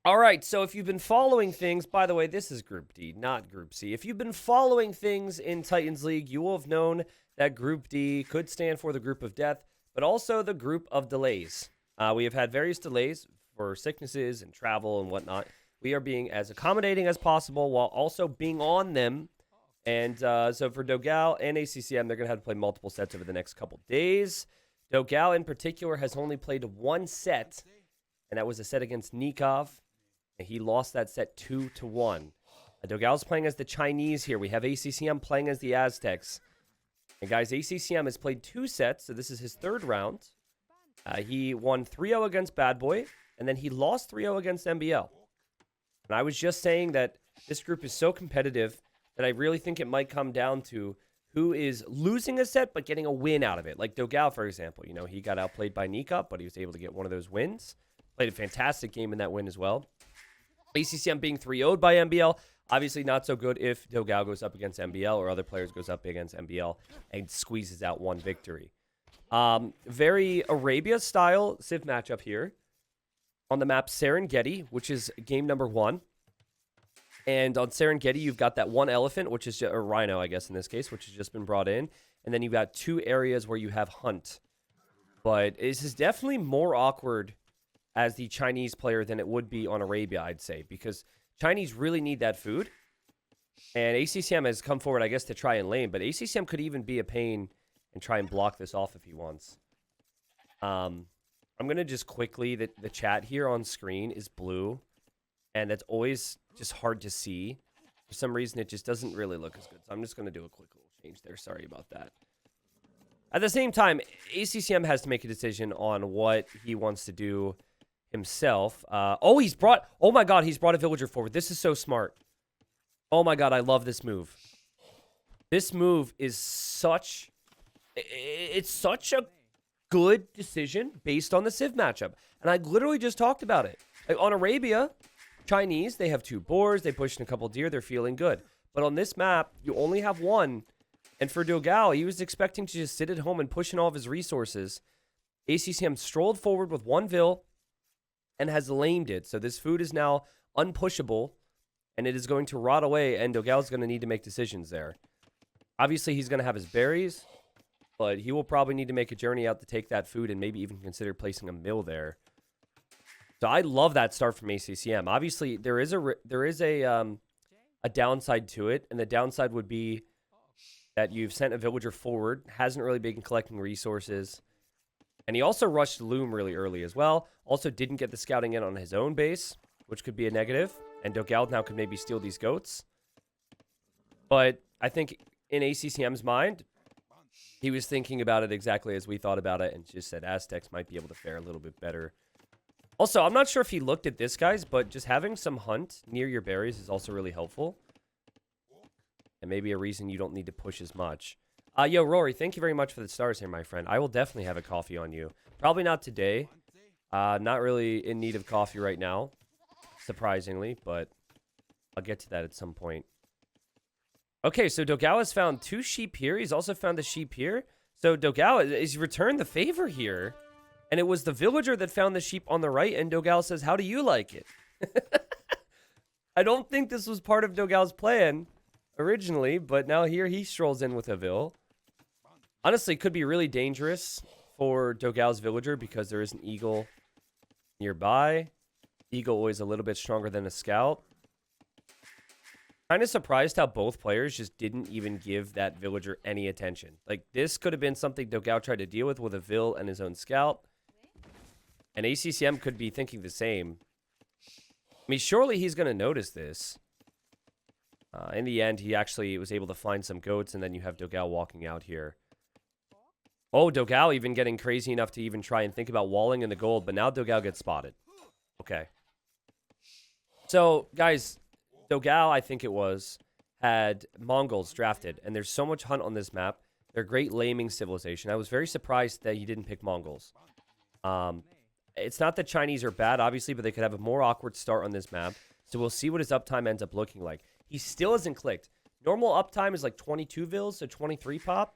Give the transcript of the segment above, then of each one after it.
All right, so if you've been following things, by the way, this is Group D, not Group C. If you've been following things in Titans League, you will have known that Group D could stand for the group of death, but also the group of delays. We have had various delays for sicknesses and travel and whatnot. We are being as accommodating as possible while also being on them. And so for Dogao and ACCM, they're going to have to play multiple sets over the next couple days. Dogao in particular has only played one set, and that was a set against Nikov. And he lost that set 2-1. Dogao's playing as the Chinese here. We have ACCM playing as the Aztecs. And guys, ACCM has played 2 sets, so this is his 3rd round. He won 3-0 against Bad Boy, and then he lost 3-0 against MBL. And I was just saying that this group is so competitive that I really think it might come down to who is losing a set but getting a win out of it. Like Dogao, for example. You know, he got outplayed by Nikov, but he was able to get one of those wins. Played a fantastic game in that win as well. ACCM being 3-0'd by MBL, obviously not so good if Dogao goes up against MBL or other players goes up against MBL and squeezes out one victory. Very Arabia-style Civ matchup here on the map Serengeti, which is game number 1. And on Serengeti, you've got that one elephant, which is a rhino, I guess, in this case, which has just been brought in. And then you've got 2 areas where you have hunt. But this is definitely more awkward as the Chinese player than it would be on Arabia, I'd say, because Chinese really need that food. And ACCM has come forward, I guess, to try and lane, but ACCM could even be a pain and try and block this off if he wants. I'm going to just quickly, the chat here on screen is blue, and that's always just hard to see. For some reason, it just doesn't really look as good, so I'm just going to do a quick little change there. Sorry about that. At the same time, ACCM has to make a decision on what he wants to do himself. Oh my god, he's brought a villager forward. This is so smart. Oh my god, I love this move. This move is such a good decision based on the Civ matchup. And I literally just talked about it. Like on Arabia, Chinese, they have 2 boars, they pushed in a couple deer, they're feeling good. But on this map, you only have 1. And for Dogao, he was expecting to just sit at home and push in all of his resources. ACCM strolled forward with 1 vill and has lamed it. So this food is now unpushable, and it is going to rot away, and Dogao's going to need to make decisions there. Obviously, he's going to have his berries, but he will probably need to make a journey out to take that food and maybe even consider placing a mill there. So I love that start from ACCM. Obviously, there is a downside to it, and the downside would be that you've sent a villager forward, hasn't really been collecting resources. And he also rushed Loom really early as well. Also didn't get the scouting in on his own base, which could be a negative. And Dogao now could maybe steal these goats. But I think in ACCM's mind, he was thinking about it exactly as we thought about it and just said Aztecs might be able to fare a little bit better. Also, I'm not sure if he looked at this, guys, but just having some hunt near your berries is also really helpful. And maybe a reason you don't need to push as much. Yo, Rory, thank you very much for the stars here, my friend. I will definitely have a coffee on you. Probably not today. Not really in need of coffee right now, surprisingly, but I'll get to that at some point. Okay, so Dogao has found 2 sheep here. He's also found the sheep here. So Dogao has returned the favor here. And it was the villager that found the sheep on the right, and Dogao says, how do you like it? I don't think this was part of Dogao's plan originally, but now here he strolls in with a vill. Honestly, it could be really dangerous for Dogao's villager because there is an eagle nearby. Eagle always a little bit stronger than a scout. Kind of surprised how both players just didn't even give that villager any attention. Like, this could have been something Dogao tried to deal with a vill and his own scout. And ACCM could be thinking the same. I mean, surely he's going to notice this. In the end, he actually was able to find some goats, and then you have Dogao walking out here. Oh, Dogao even getting crazy enough to even try and think about walling in the gold, but now Dogao gets spotted. Okay. So, guys, Dogao, I think it was, had Mongols drafted, and there's so much hunt on this map. They're a great laming civilization. I was very surprised that he didn't pick Mongols. It's not that Chinese are bad, obviously, but they could have a more awkward start on this map. So we'll see what his uptime ends up looking like. He still hasn't clicked. Normal uptime is like 22 vills, so 23 pop.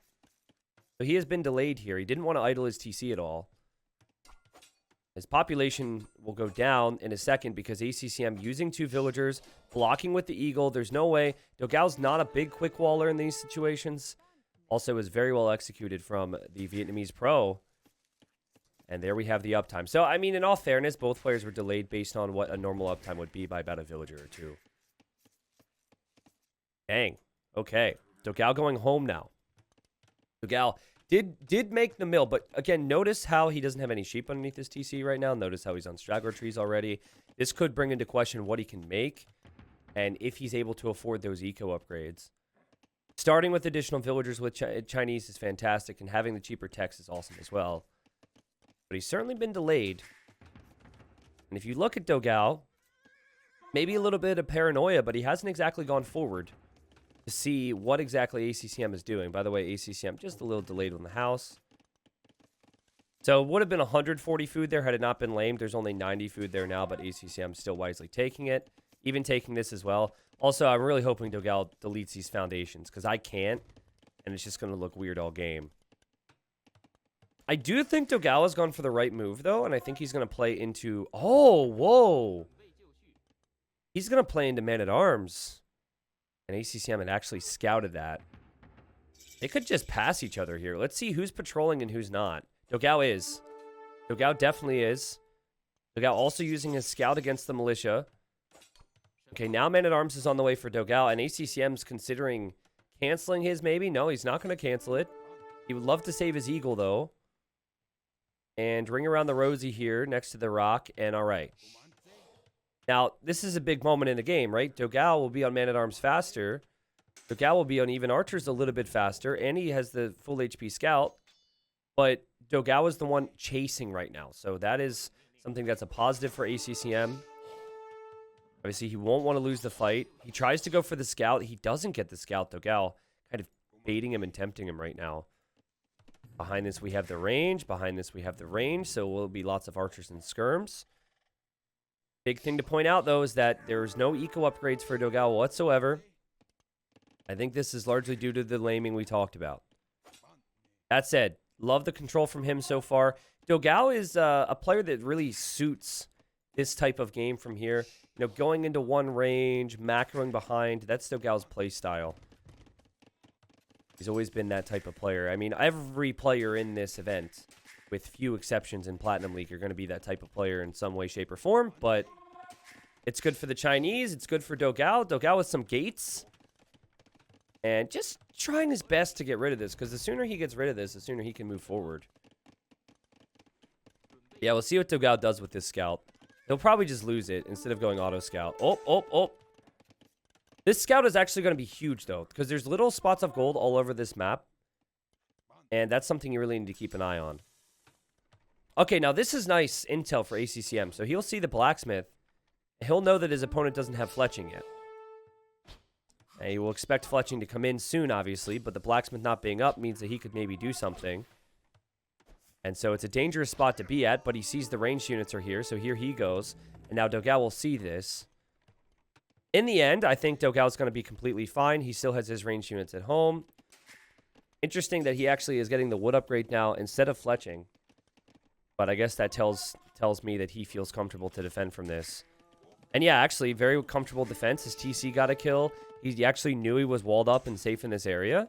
So he has been delayed here. He didn't want to idle his TC at all. His population will go down in a second because ACCM using 2 villagers, blocking with the eagle. There's no way. Dogao's not a big quick waller in these situations. Also is very well executed from the Vietnamese pro. And there we have the uptime. So, I mean, in all fairness, both players were delayed based on what a normal uptime would be by about a villager or 2. Dang. Okay. Dogao going home now. Dogao did make the mill, but again, notice how he doesn't have any sheep underneath his TC right now. Notice how he's on straggler trees already. This could bring into question what he can make and if he's able to afford those eco upgrades. Starting with additional villagers with Chinese is fantastic, and having the cheaper techs is awesome as well. But he's certainly been delayed. And if you look at Dogao, maybe a little bit of paranoia, but he hasn't exactly gone forward to see what exactly ACCM is doing. By the way, ACCM just a little delayed on the house. So it would have been 140 food there had it not been lamed. There's only 90 food there now, but ACCM still wisely taking it. Even taking this as well. Also, I'm really hoping Dogao deletes these foundations because I can't, and it's just going to look weird all game. I do think Dogao has gone for the right move, though, and I think he's going to play into... Oh, whoa! He's going to play into Man-at-Arms. And ACCM had actually scouted that. They could just pass each other here. Let's see who's patrolling and who's not. Dogao is. Dogao definitely is. Dogao also using his scout against the militia. Okay, now Man-at-Arms is on the way for Dogao, and ACCM's considering canceling his maybe. No, he's not going to cancel it. He would love to save his eagle, though. And ring around the rosy here next to the rock, and all right. Now, this is a big moment in the game, right? Dogao will be on Man-at-Arms faster. Dogao will be on even archers a little bit faster, and he has the full HP scout. But Dogao is the one chasing right now, so that is something that's a positive for ACCM. Obviously, he won't want to lose the fight. He tries to go for the scout. He doesn't get the scout. Dogao kind of baiting him and tempting him right now. Behind this, we have the range. Behind this, we have the range. So will be lots of archers and skirms. Big thing to point out, though, is that there's no eco upgrades for Dogao whatsoever. I think this is largely due to the laming we talked about. That said, love the control from him so far. Dogao is a player that really suits this type of game from here. You know, going into one range, macroing behind, that's Dogao's play style. He's always been that type of player. I mean, every player in this event, with few exceptions in Platinum League, are going to be that type of player in some way, shape, or form. But it's good for the Chinese. It's good for Dogao. Dogao with some gates. And just trying his best to get rid of this, because the sooner he gets rid of this, the sooner he can move forward. Yeah, we'll see what Dogao does with this scout. He'll probably just lose it instead of going auto scout. Oh. This scout is actually going to be huge, though, because there's little spots of gold all over this map. And that's something you really need to keep an eye on. Okay, now this is nice intel for ACCM. So he'll see the blacksmith. He'll know that his opponent doesn't have fletching yet. And he will expect fletching to come in soon, obviously. But the blacksmith not being up means that he could maybe do something. And so it's a dangerous spot to be at. But he sees the ranged units are here. So here he goes. And now Dogao will see this. In the end, I think Dogao's going to be completely fine. He still has his ranged units at home. Interesting that he actually is getting the wood upgrade now instead of fletching. But I guess that tells me that he feels comfortable to defend from this. And yeah, actually, very comfortable defense. His TC got a kill. He actually knew he was walled up and safe in this area.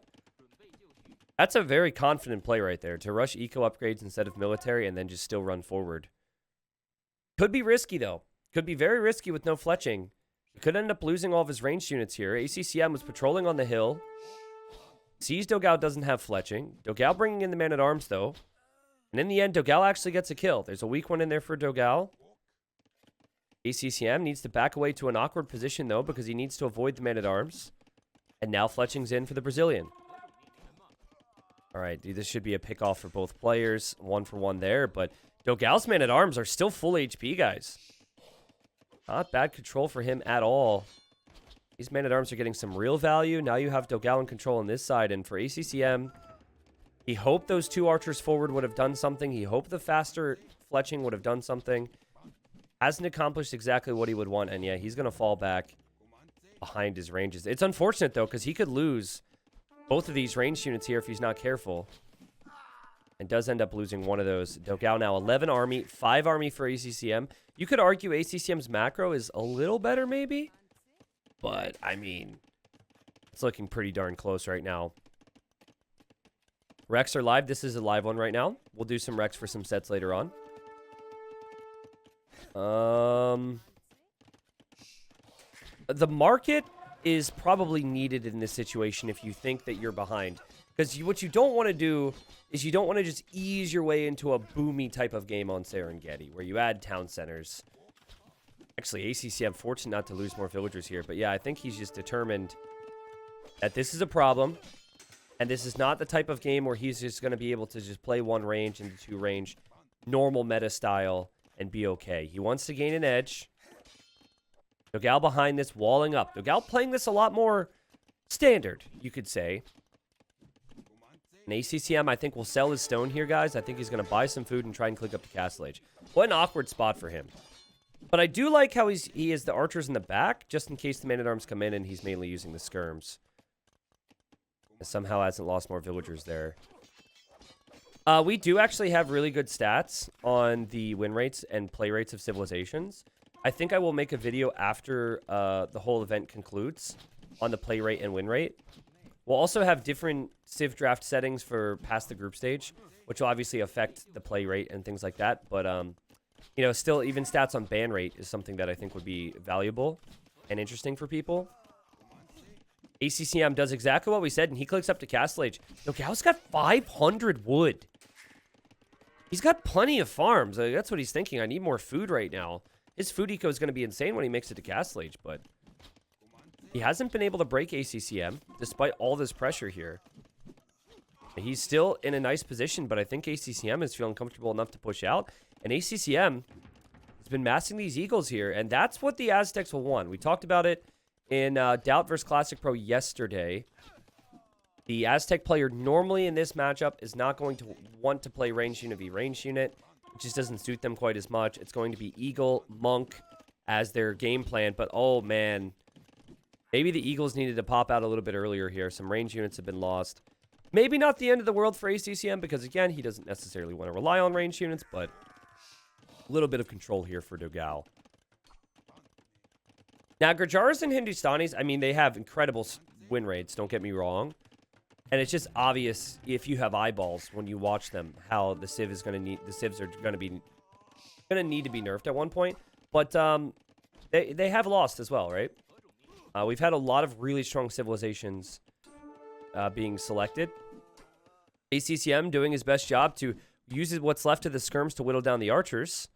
That's a very confident play right there. To rush eco upgrades instead of military and then just still run forward. Could be risky, though. Could be very risky with no fletching. He could end up losing all of his ranged units here. ACCM was patrolling on the hill. Sees Dogao doesn't have fletching. Dogao bringing in the man-at-arms, though. And in the end, Dogao actually gets a kill. There's a weak one in there for Dogao. ACCM needs to back away to an awkward position, though, because he needs to avoid the man-at-arms. And now fletching's in for the Brazilian. All right, dude, this should be a pick-off for both players. 1-for-1 there, but Dogao's man-at-arms are still full HP, guys. Not bad control for him at all. These man-at-arms are getting some real value. Now you have Dogao in control on this side. And for ACCM, he hoped those 2 archers forward would have done something. He hoped the faster fletching would have done something. Hasn't accomplished exactly what he would want. And yeah, he's going to fall back behind his ranges. It's unfortunate, though, because he could lose both of these ranged units here if he's not careful. and does end up losing one of those. Dogao now 11 army, 5 army for ACCM. You could argue ACCM's macro is a little better maybe, but I mean, it's looking pretty darn close right now. Recs are live. This is a live one right now. We'll do some Recs for some sets later on. The market is probably needed in this situation if you think that you're behind. Because what you don't want to do is you don't want to just ease your way into a boomy type of game on Serengeti, where you add town centers. Actually, ACCM fortunate not to lose more villagers here. But yeah, I think he's just determined that this is a problem. And this is not the type of game where he's just going to be able to just play one range into two range, normal meta style, and be okay. He wants to gain an edge. Dogao behind this, walling up. Dogao playing this a lot more standard, you could say. And ACCM, I think, will sell his stone here, guys. I think he's going to buy some food and try and click up to Castle Age. What an awkward spot for him. But I do like how he has the archers in the back, just in case the man-at-arms come in and he's mainly using the skirms. Somehow hasn't lost more villagers there. We do actually have really good stats on the win rates and play rates of civilizations. I think I will make a video after the whole event concludes on the play rate and win rate. We'll also have different civ draft settings for past the group stage, which will obviously affect the play rate and things like that. But, you know, still, even stats on ban rate is something that I think would be valuable and interesting for people. ACCM does exactly what we said, and he clicks up to Castle Age. Dogao's got 500 wood. He's got plenty of farms. That's what he's thinking. I need more food right now. His food eco is going to be insane when he makes it to Castle Age, but he hasn't been able to break ACCM despite all this pressure here. He's still in a nice position, but I think ACCM is feeling comfortable enough to push out. And ACCM has been massing these Eagles here, and that's what the Aztecs will want. We talked about it in Doubt vs. Classic Pro yesterday. The Aztec player normally in this matchup is not going to want to play range unit v range unit. It just doesn't suit them quite as much. It's going to be Eagle, Monk as their game plan. But, oh, man. Maybe the Eagles needed to pop out a little bit earlier here. Some range units have been lost. Maybe not the end of the world for ACCM because, again, he doesn't necessarily want to rely on range units. But a little bit of control here for Dogao. Now, Gujaras and Hindustanis, I mean, they have incredible win rates, don't get me wrong. And it's just obvious if you have eyeballs when you watch them how the Civ is going to need, the Civs are going to need to be nerfed at one point. But they have lost as well, right? We've had a lot of really strong civilizations being selected. ACCM doing his best job to use what's left of the skirms to whittle down the archers.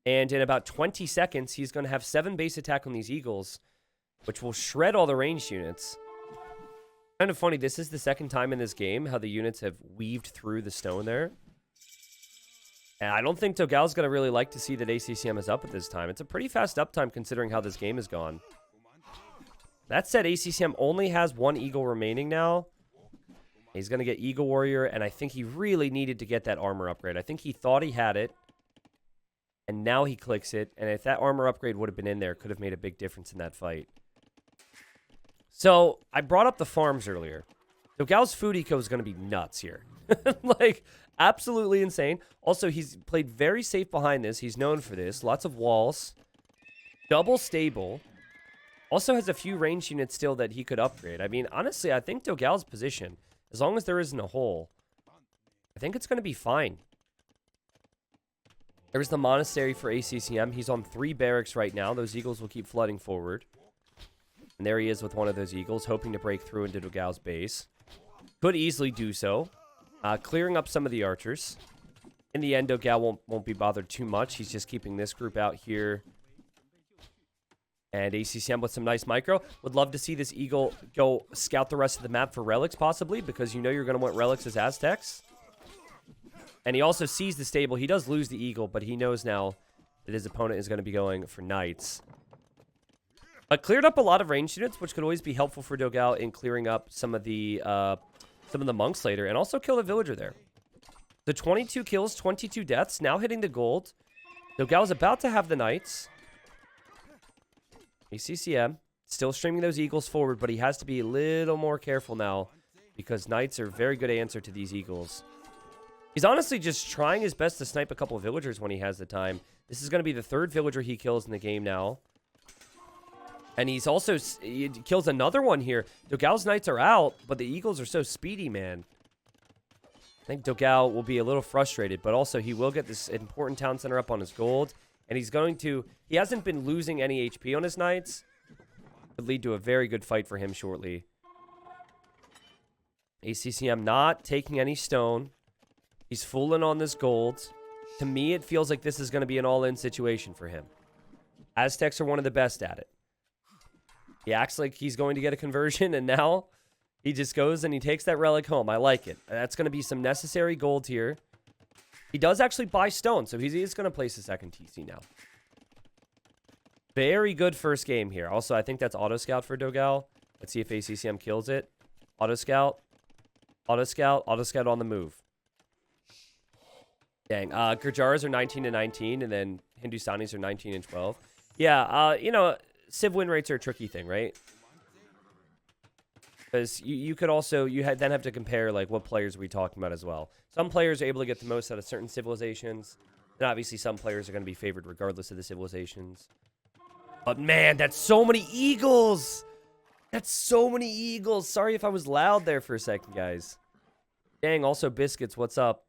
And in about 20 seconds, he's going to have 7 base attack on these Eagles, which will shred all the ranged units. Kind of funny, this is the second time in this game how the units have weaved through the stone there. And I don't think Dogao's going to really like to see that ACCM is up at this time. It's a pretty fast uptime considering how this game has gone. That said, ACCM only has 1 Eagle remaining now. He's going to get Eagle Warrior, and I think he really needed to get that armor upgrade. I think he thought he had it. And now he clicks it. And if that armor upgrade would have been in there, could have made a big difference in that fight. So, I brought up the farms earlier. Dogao's food eco is going to be nuts here. Like, absolutely insane. Also, he's played very safe behind this. He's known for this. Lots of walls. Double stable. Also has a few range units still that he could upgrade. I mean, honestly, I think Dogao's position, as long as there isn't a hole, I think it's going to be fine. There's the monastery for ACCM. He's on 3 barracks right now. Those Eagles will keep flooding forward. And there he is with one of those Eagles, hoping to break through into Dogao's base. Could easily do so. Clearing up some of the archers. In the end, Dogao won't be bothered too much. He's just keeping this group out here. And ACCM with some nice micro. Would love to see this Eagle go scout the rest of the map for relics, possibly, because you know you're going to want relics as Aztecs. And he also sees the stable. He does lose the Eagle, but he knows now that his opponent is going to be going for Knights. But cleared up a lot of ranged units, which could always be helpful for Dogao in clearing up some of the monks later. And also kill a villager there. The 22 kills, 22 deaths, now hitting the gold. Dogao's about to have the Knights. ACCM still streaming those Eagles forward, but he has to be a little more careful now because Knights are a very good answer to these Eagles. He's honestly just trying his best to snipe a couple of villagers when he has the time. This is going to be the 3rd villager he kills in the game now. And he kills another one here. Dogao's knights are out, but the eagles are so speedy, man. I think Dogao will be a little frustrated, but also he will get this important town center up on his gold. And he hasn't been losing any HP on his knights. Could lead to a very good fight for him shortly. ACCM not taking any stone. He's fooling on this gold. To me, it feels like this is going to be an all-in situation for him. Aztecs are one of the best at it. He acts like he's going to get a conversion, and now he just goes and he takes that relic home. I like it. That's going to be some necessary gold here. He does actually buy stone, so he is going to place a second TC now. Very good first game here. Also, I think that's auto scout for Dogao. Let's see if ACCM kills it. Auto scout. Auto scout. Auto scout on the move. Dang. Gurjaras are 19-19, and then Hindustanis are 19-12. Yeah, you know, Civ win rates are a tricky thing, right? Because you could also, then have to compare, like, what players are we talking about as well. Some players are able to get the most out of certain civilizations. And obviously some players are going to be favored regardless of the civilizations. But man, that's so many eagles! That's so many eagles! Sorry if I was loud there for a second, guys. Dang, also Biscuits, what's up?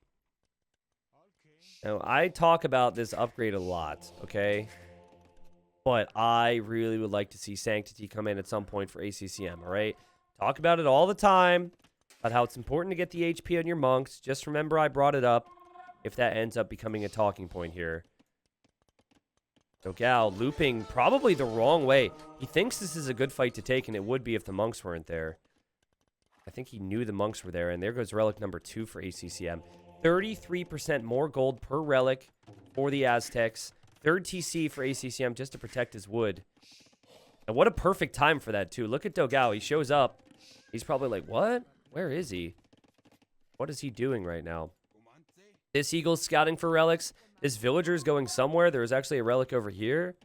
Now, I talk about this upgrade a lot, okay? But I really would like to see Sanctity come in at some point for ACCM, alright? Talk about it all the time, about how it's important to get the HP on your monks. Just remember I brought it up, if that ends up becoming a talking point here. Dogao looping probably the wrong way. He thinks this is a good fight to take, and it would be if the monks weren't there. I think he knew the monks were there, and there goes relic number 2 for ACCM. 33% more gold per relic for the Aztecs. 3rd TC for ACCM just to protect his wood. And what a perfect time for that, too. Look at Dogao. He shows up. He's probably like, what? Where is he? What is he doing right now? This eagle's scouting for relics. This villager's going somewhere. There is actually a relic over here.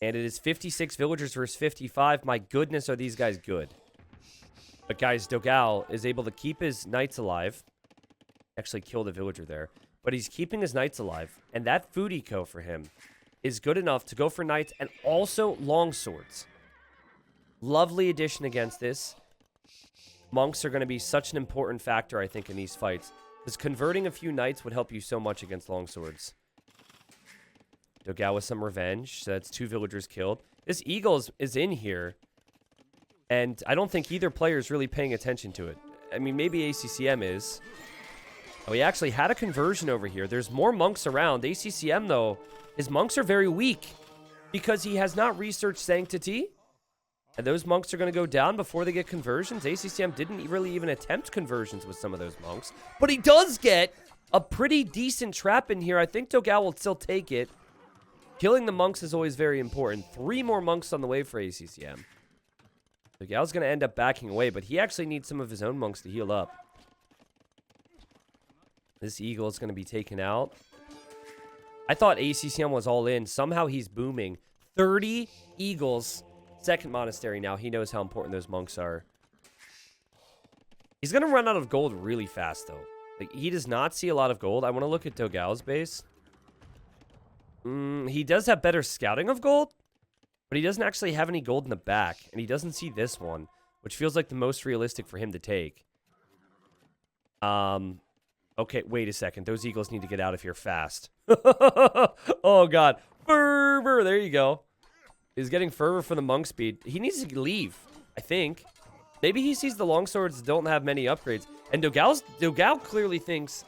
And it is 56 villagers versus 55. My goodness, are these guys good. But guys, Dogao is able to keep his knights alive. Actually killed a villager there. But he's keeping his knights alive. And that food eco for him is good enough to go for knights and also longswords. Lovely addition against this. Monks are going to be such an important factor, I think, in these fights. Because converting a few knights would help you so much against longswords. Dogao with some revenge. So that's 2 villagers killed. This eagle is in here. And I don't think either player is really paying attention to it. I mean, maybe ACCM is. Oh, he actually had a conversion over here. There's more monks around. ACCM, though, his monks are very weak. Because he has not researched Sanctity. And those monks are going to go down before they get conversions. ACCM didn't really even attempt conversions with some of those monks. But he does get a pretty decent trap in here. I think Dogao will still take it. Killing the monks is always very important. 3 more monks on the way for ACCM. Dogao's going to end up backing away, but he actually needs some of his own monks to heal up. This eagle is going to be taken out. I thought ACCM was all in. Somehow he's booming. 30 eagles. 2nd monastery now. He knows how important those monks are. He's going to run out of gold really fast, though. Like, he does not see a lot of gold. I want to look at Dogao's base. He does have better scouting of gold, but he doesn't actually have any gold in the back, and he doesn't see this one, which feels like the most realistic for him to take. Okay, wait a second. Those eagles need to get out of here fast. Oh, God. Fervor. There you go. He's getting fervor for the monk speed. He needs to leave, I think. Maybe he sees the longswords don't have many upgrades. And Dogao clearly thinks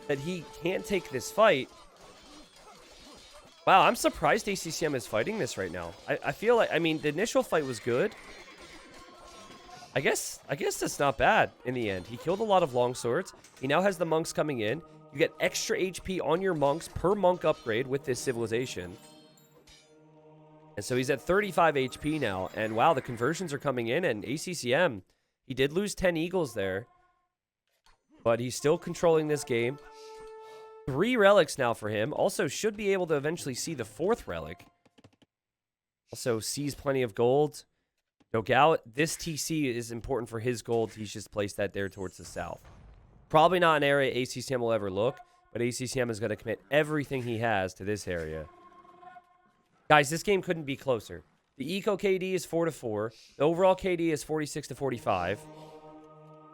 that he can't take this fight. Wow, I'm surprised ACCM is fighting this right now. I feel like, I mean, the initial fight was good. I guess that's not bad in the end. He killed a lot of longswords. He now has the monks coming in. You get extra HP on your monks per monk upgrade with this civilization. And so he's at 35 HP now. And wow, the conversions are coming in. And ACCM, he did lose 10 eagles there. But he's still controlling this game. 3 relics now for him. Also should be able to eventually see the 4th relic. Also sees plenty of gold. Dogao, this TC is important for his gold. He's just placed that there towards the south. Probably not an area ACCM will ever look, but ACCM is going to commit everything he has to this area. Guys, this game couldn't be closer. The Eco KD is 4-4. The overall KD is 46-45.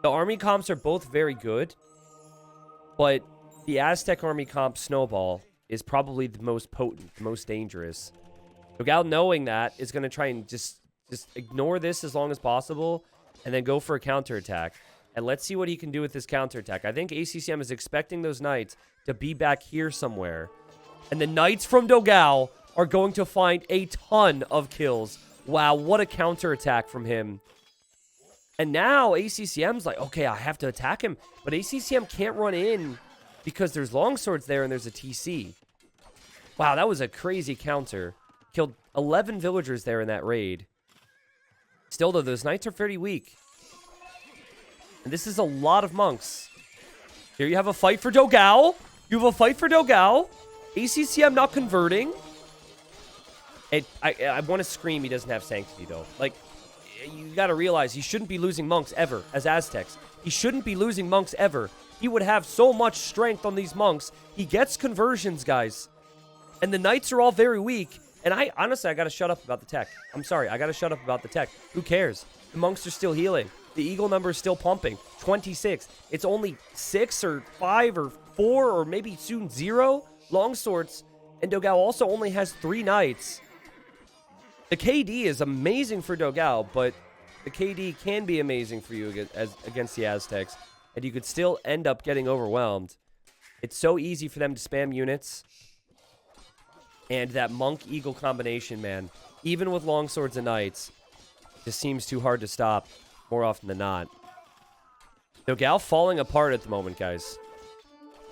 The Army comps are both very good, but the Aztec Army comp Snowball is probably the most potent, the most dangerous. Dogao, knowing that, is going to try and just ignore this as long as possible and then go for a counterattack. And let's see what he can do with this counterattack. I think ACCM is expecting those Knights to be back here somewhere. And the Knights from Dogao are going to find a ton of kills. Wow, what a counterattack from him. And now ACCM's like, okay, I have to attack him. But ACCM can't run in because there's longswords there and there's a TC. Wow, that was a crazy counter. Killed 11 villagers there in that raid. Still, though, those Knights are pretty weak. And this is a lot of monks. Here you have a fight for Dogao. You have a fight for Dogao. ACCM not converting. I want to scream he doesn't have Sanctity, though. Like, you got to realize he shouldn't be losing monks ever as Aztecs. He shouldn't be losing monks ever. He would have so much strength on these monks. He gets conversions, guys. And the Knights are all very weak. And honestly, I got to shut up about the tech. I'm sorry. I got to shut up about the tech. Who cares? The monks are still healing. The eagle number is still pumping. 26. It's only 6 or 5 or 4 or maybe soon 0 longswords. And Dogao also only has 3 Knights. The KD is amazing for Dogao, but the KD can be amazing for you against the Aztecs. And you could still end up getting overwhelmed. It's so easy for them to spam units. And that monk-eagle combination, man, even with longswords and knights, just seems too hard to stop more often than not. Dogao falling apart at the moment, guys.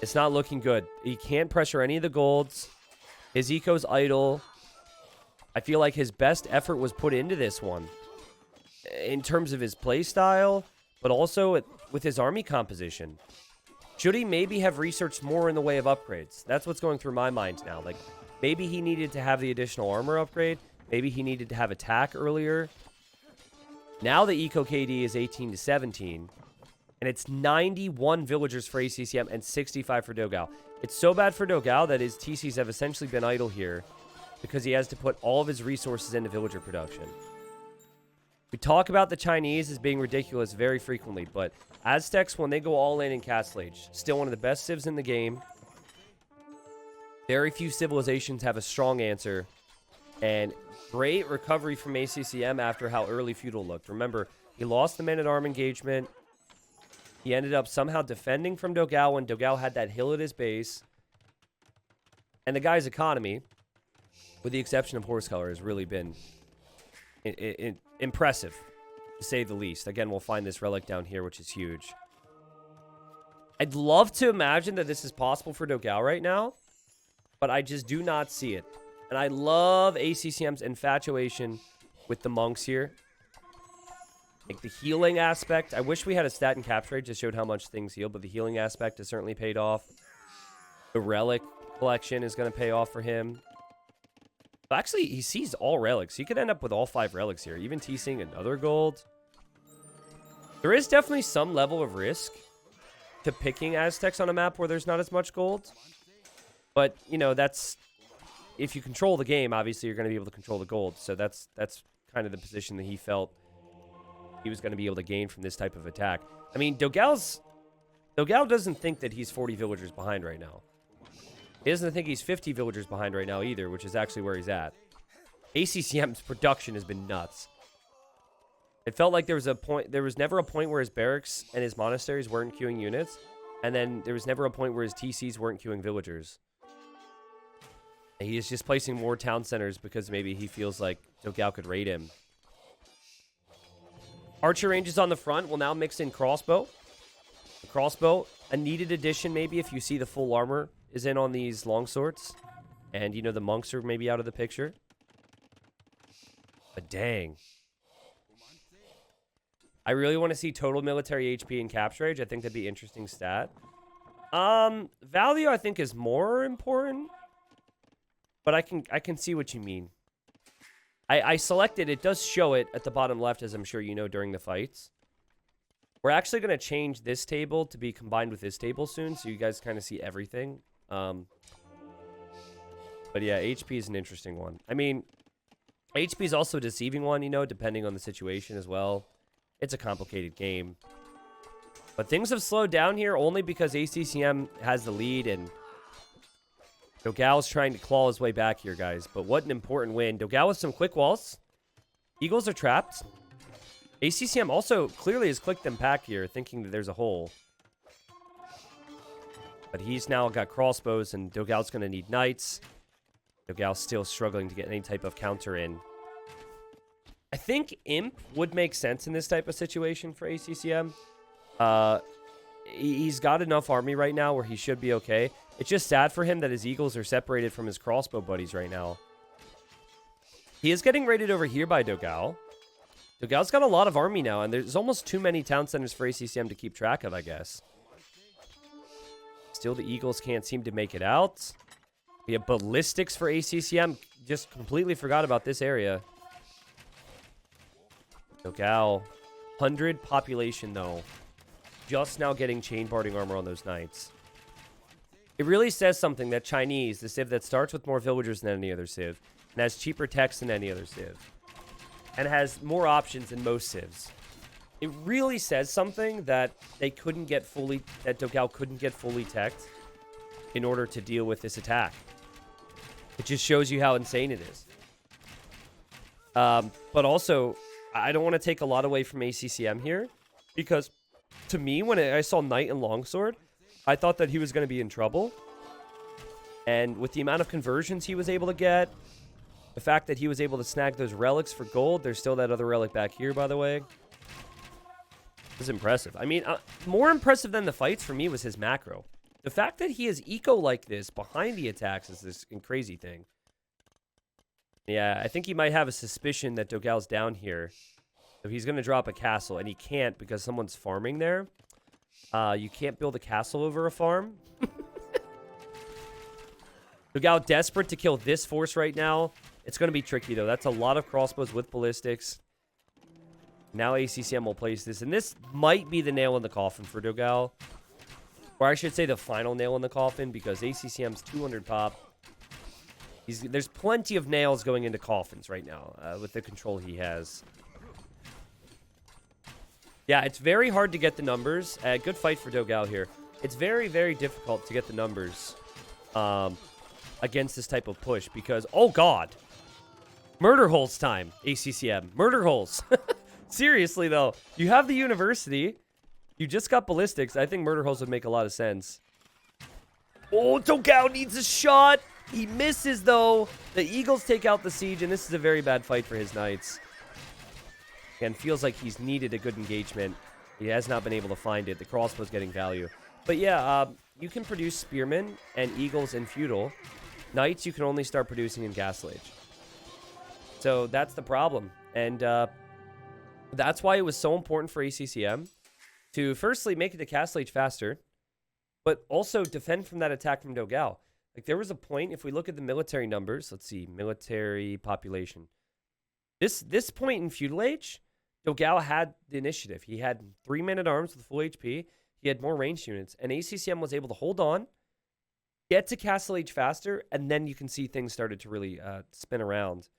It's not looking good. He can't pressure any of the golds. His eco's idle. I feel like his best effort was put into this one in terms of his play style, but also with his army composition. Should he maybe have researched more in the way of upgrades? That's what's going through my mind now. Like, maybe he needed to have the additional armor upgrade. Maybe he needed to have attack earlier. Now the Eco KD is 18-17. And it's 91 villagers for ACCM and 65 for Dogao. It's so bad for Dogao that his TCs have essentially been idle here because he has to put all of his resources into villager production. We talk about the Chinese as being ridiculous very frequently, but Aztecs, when they go all in Castle Age, still one of the best civs in the game. Very few civilizations have a strong answer. And great recovery from ACCM after how early Feudal looked. Remember, he lost the man-at-arm engagement. He ended up somehow defending from Dogao when Dogao had that hill at his base. And the guy's economy, with the exception of horse color, has really been impressive, to say the least. Again, we'll find this relic down here, which is huge. I'd love to imagine that this is possible for Dogao right now, but I just do not see it. And I love ACCM's infatuation with the monks here. Like the healing aspect. I wish we had a stat and capture rate just showed how much things heal, but the healing aspect has certainly paid off. The relic collection is going to pay off for him. But actually, he sees all relics. He could end up with all 5 relics here. Even TCing another gold. There is definitely some level of risk to picking Aztecs on a map where there's not as much gold. But, you know, that's... If you control the game, obviously you're going to be able to control the gold. So that's kind of the position that he felt he was going to be able to gain from this type of attack. I mean, Dogao doesn't think that he's 40 villagers behind right now. He doesn't think he's 50 villagers behind right now either, which is actually where he's at. ACCM's production has been nuts. It felt like there was never a point where his barracks and his monasteries weren't queuing units, and then there was never a point where his TCs weren't queuing villagers. He is just placing more town centers because maybe he feels like Dogao could raid him. Archer ranges on the front will now mix in crossbow. The crossbow, a needed addition maybe if you see the full armor is in on these longswords. And, you know, the monks are maybe out of the picture. But dang. I really want to see total military HP and capture age. I think that'd be an interesting stat. Value, I think, is more important. But I can see what you mean. I selected, it does show it at the bottom left, as I'm sure you know, during the fights. We're actually going to change this table to be combined with this table soon, so you guys kind of see everything. But yeah, HP is an interesting one. I mean, HP is also a deceiving one, you know, depending on the situation as well. It's a complicated game. But things have slowed down here only because ACCM has the lead, and Dogao's trying to claw his way back here, guys. But what an important win. Dogao with some quick walls. Eagles are trapped. ACCM also clearly has clicked them back here, thinking that there's a hole. But he's now got crossbows, and Dogao's going to need knights. Dogao's still struggling to get any type of counter in. I think Imp would make sense in this type of situation for ACCM. He's got enough army right now where he should be okay. It's just sad for him that his Eagles are separated from his crossbow buddies right now. He is getting raided over here by Dogao. Dogao's got a lot of army now, and there's almost too many town centers for ACCM to keep track of, I guess. Still, the Eagles can't seem to make it out. We have ballistics for ACCM. Just completely forgot about this area. Dogao. 100 population, though. Just now getting chain barding armor on those knights. It really says something that Chinese, the civ that starts with more villagers than any other civ, and has cheaper techs than any other civ, and has more options than most civs. It really says something that they couldn't get fully, that Dogao couldn't get fully teched in order to deal with this attack. It just shows you how insane it is. But also, I don't want to take a lot away from ACCM here, because to me, when I saw Knight and Longsword, I thought that he was going to be in trouble. And with the amount of conversions he was able to get, the fact that he was able to snag those relics for gold, there's still that other relic back here, by the way. This is impressive. I mean, more impressive than the fights for me was his macro. The fact that he is eco like this behind the attacks is this crazy thing. Yeah, I think he might have a suspicion that Dogao's down here. So he's going to drop a castle, and he can't because someone's farming there. You can't build a castle over a farm. Dogao desperate to kill this force right now. It's going to be tricky, though. That's a lot of crossbows with ballistics. Now ACCM will place this, and this might be the nail in the coffin for Dogao. Or I should say the final nail in the coffin, because ACCM's 200 pop. There's plenty of nails going into coffins right now with the control he has. Yeah, it's very hard to get the numbers. Good fight for Dogao here. It's very, very difficult to get the numbers against this type of push because, oh god, murder holes time, ACCM. Murder holes. Seriously, though, you have the university. You just got ballistics. I think murder holes would make a lot of sense. Oh, Dogao needs a shot. He misses, though. The Eagles take out the siege, and this is a very bad fight for his knights. And feels like he's needed a good engagement. He has not been able to find it. The crossbow's getting value. But yeah, you can produce spearmen and eagles in feudal. Knights you can only start producing in Castle Age. So that's the problem. And that's why it was so important for ACCM to firstly make it to Castle Age faster, but also defend from that attack from Dogao. Like, there was a point, if we look at the military numbers, let's see, military population. This point in feudal age, Dogao had the initiative. He had 3 men-at-arms with full HP. He had more ranged units, and ACCM was able to hold on, get to Castle Age faster, and then you can see things started to really spin around.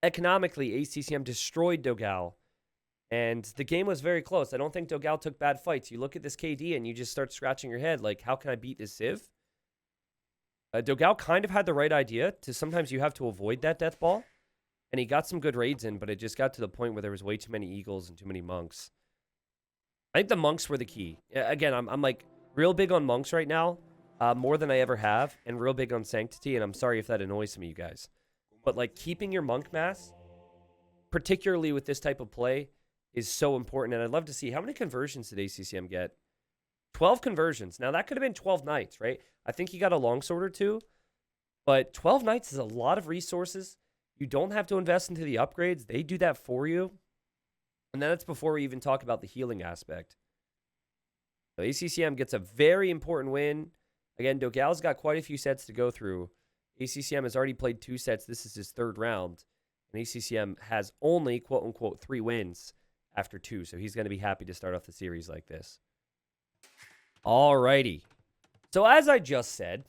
Economically, ACCM destroyed Dogao, and the game was very close. I don't think Dogao took bad fights. You look at this KD, and you just start scratching your head, like, how can I beat this Civ? Dogao kind of had the right idea to sometimes you have to avoid that death ball. And he got some good raids in, but it just got to the point where there was way too many eagles and too many monks. I think the monks were the key. Again, I'm like real big on monks right now, more than I ever have, and real big on sanctity, and I'm sorry if that annoys some of you guys. But like keeping your monk mass, particularly with this type of play, is so important, and I'd love to see how many conversions did ACCM get? 12 conversions. Now, that could have been 12 knights, right? I think he got a longsword or two, but 12 knights is a lot of resources. You don't have to invest into the upgrades. They do that for you. And then that's before we even talk about the healing aspect. So ACCM gets a very important win. Again, Dogao's got quite a few sets to go through. ACCM has already played 2 sets. This is his 3rd round. And ACCM has only, quote-unquote, 3 wins. after 2, so he's going to be happy to start off the series like this. Alrighty. So as I just said,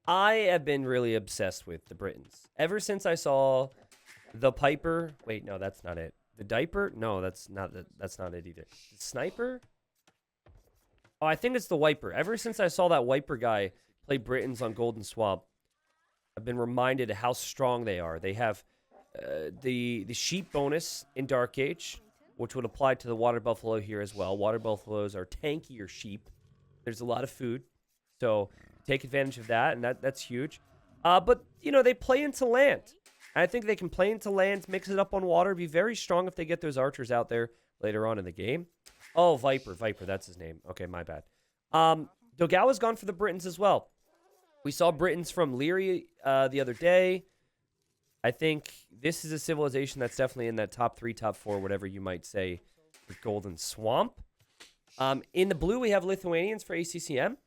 I have been really obsessed with the Britons. Ever since I saw the Piper... Wait, no, that's not it. The Diaper? No, that's not it either. The Sniper? Oh, I think it's the Wiper. Ever since I saw that Wiper guy play Britons on Golden Swamp, I've been reminded of how strong they are. They have the sheep bonus in Dark Age, which would apply to the water buffalo here as well. Water buffaloes are tankier sheep. There's a lot of food, so take advantage of that, and that's huge. But, you know, they play into land. I think they can play into land, mix it up on water, be very strong if they get those archers out there later on in the game. Oh, Viper, that's his name. Okay, my bad. Dogao has gone for the Britons as well. We saw Britons from Leary the other day. I think this is a civilization that's definitely in that top 3, top 4, whatever you might say, with Golden Swamp. In the blue, we have Lithuanians for ACCM.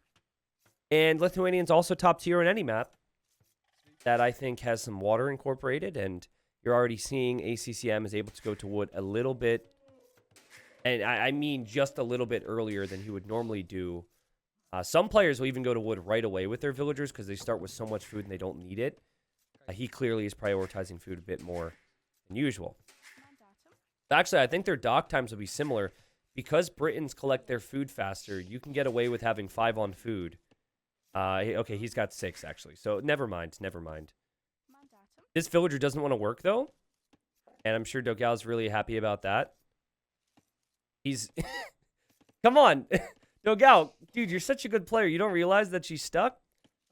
And Lithuanians also top tier on any map that I think has some water incorporated. And you're already seeing ACCM is able to go to wood a little bit. And I mean just a little bit earlier than he would normally do. Some players will even go to wood right away with their villagers because they start with so much food and they don't need it. He clearly is prioritizing food a bit more than usual. Actually, I think their dock times will be similar. Because Britons collect their food faster, you can get away with having 5 on food. Okay, he's got 6, actually. So, never mind. This villager doesn't want to work, though. And I'm sure Dogao's really happy about that. He's... Come on! Dogao, dude, you're such a good player. You don't realize that she's stuck?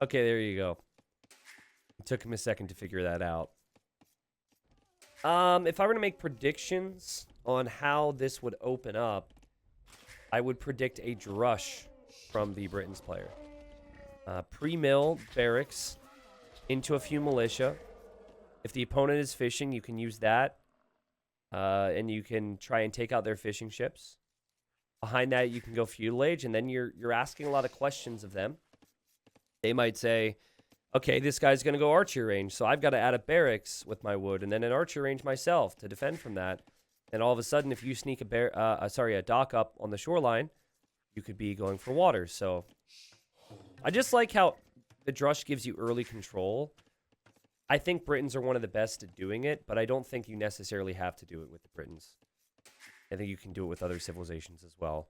Okay, there you go. It took him a second to figure that out. If I were to make predictions on how this would open up, I would predict a drush from the Britons player. Pre-mill barracks into a few militia. If the opponent is fishing, you can use that. And you can try and take out their fishing ships. Behind that, you can go feudal age, and then you're asking a lot of questions of them. They might say, okay, this guy's going to go archer range, so I've got to add a barracks with my wood, and then an archer range myself to defend from that. And all of a sudden, if you sneak a dock up on the shoreline, you could be going for water. So I just like how the drush gives you early control. I think Britons are one of the best at doing it, but I don't think you necessarily have to do it with the Britons. I think you can do it with other civilizations as well.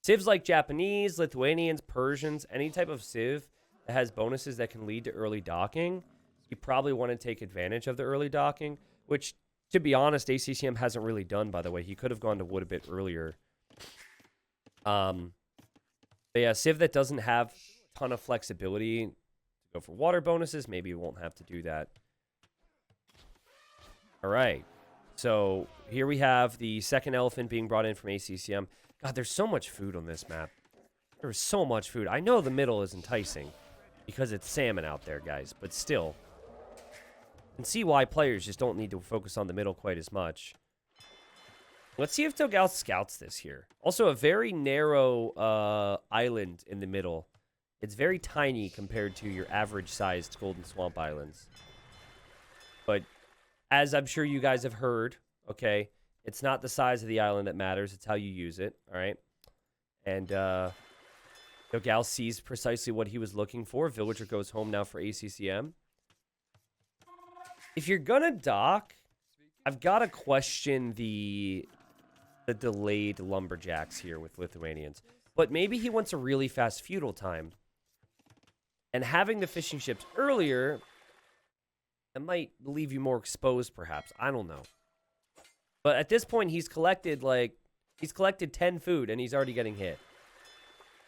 Civs like Japanese, Lithuanians, Persians, any type of civ that has bonuses that can lead to early docking, you probably want to take advantage of the early docking, which, to be honest, ACCM hasn't really done, by the way. He could have gone to wood a bit earlier. But yeah, civ that doesn't have a ton of flexibility to go for water bonuses, maybe you won't have to do that. All right. So here we have the second elephant being brought in from ACCM. God, there's so much food on this map. There's so much food. I know the middle is enticing because it's salmon out there, guys, but still. You can see why players just don't need to focus on the middle quite as much. Let's see if Dogao scouts this here. Also, a very narrow island in the middle. It's very tiny compared to your average-sized Golden Swamp Islands. But as I'm sure you guys have heard, okay, it's not the size of the island that matters. It's how you use it, all right? And Dogao sees precisely what he was looking for. Villager goes home now for ACCM. If you're going to dock, I've got to question the delayed lumberjacks here with Lithuanians. But maybe he wants a really fast feudal time. And having the fishing ships earlier, that might leave you more exposed, perhaps. I don't know. But at this point, he's collected 10 food, and he's already getting hit.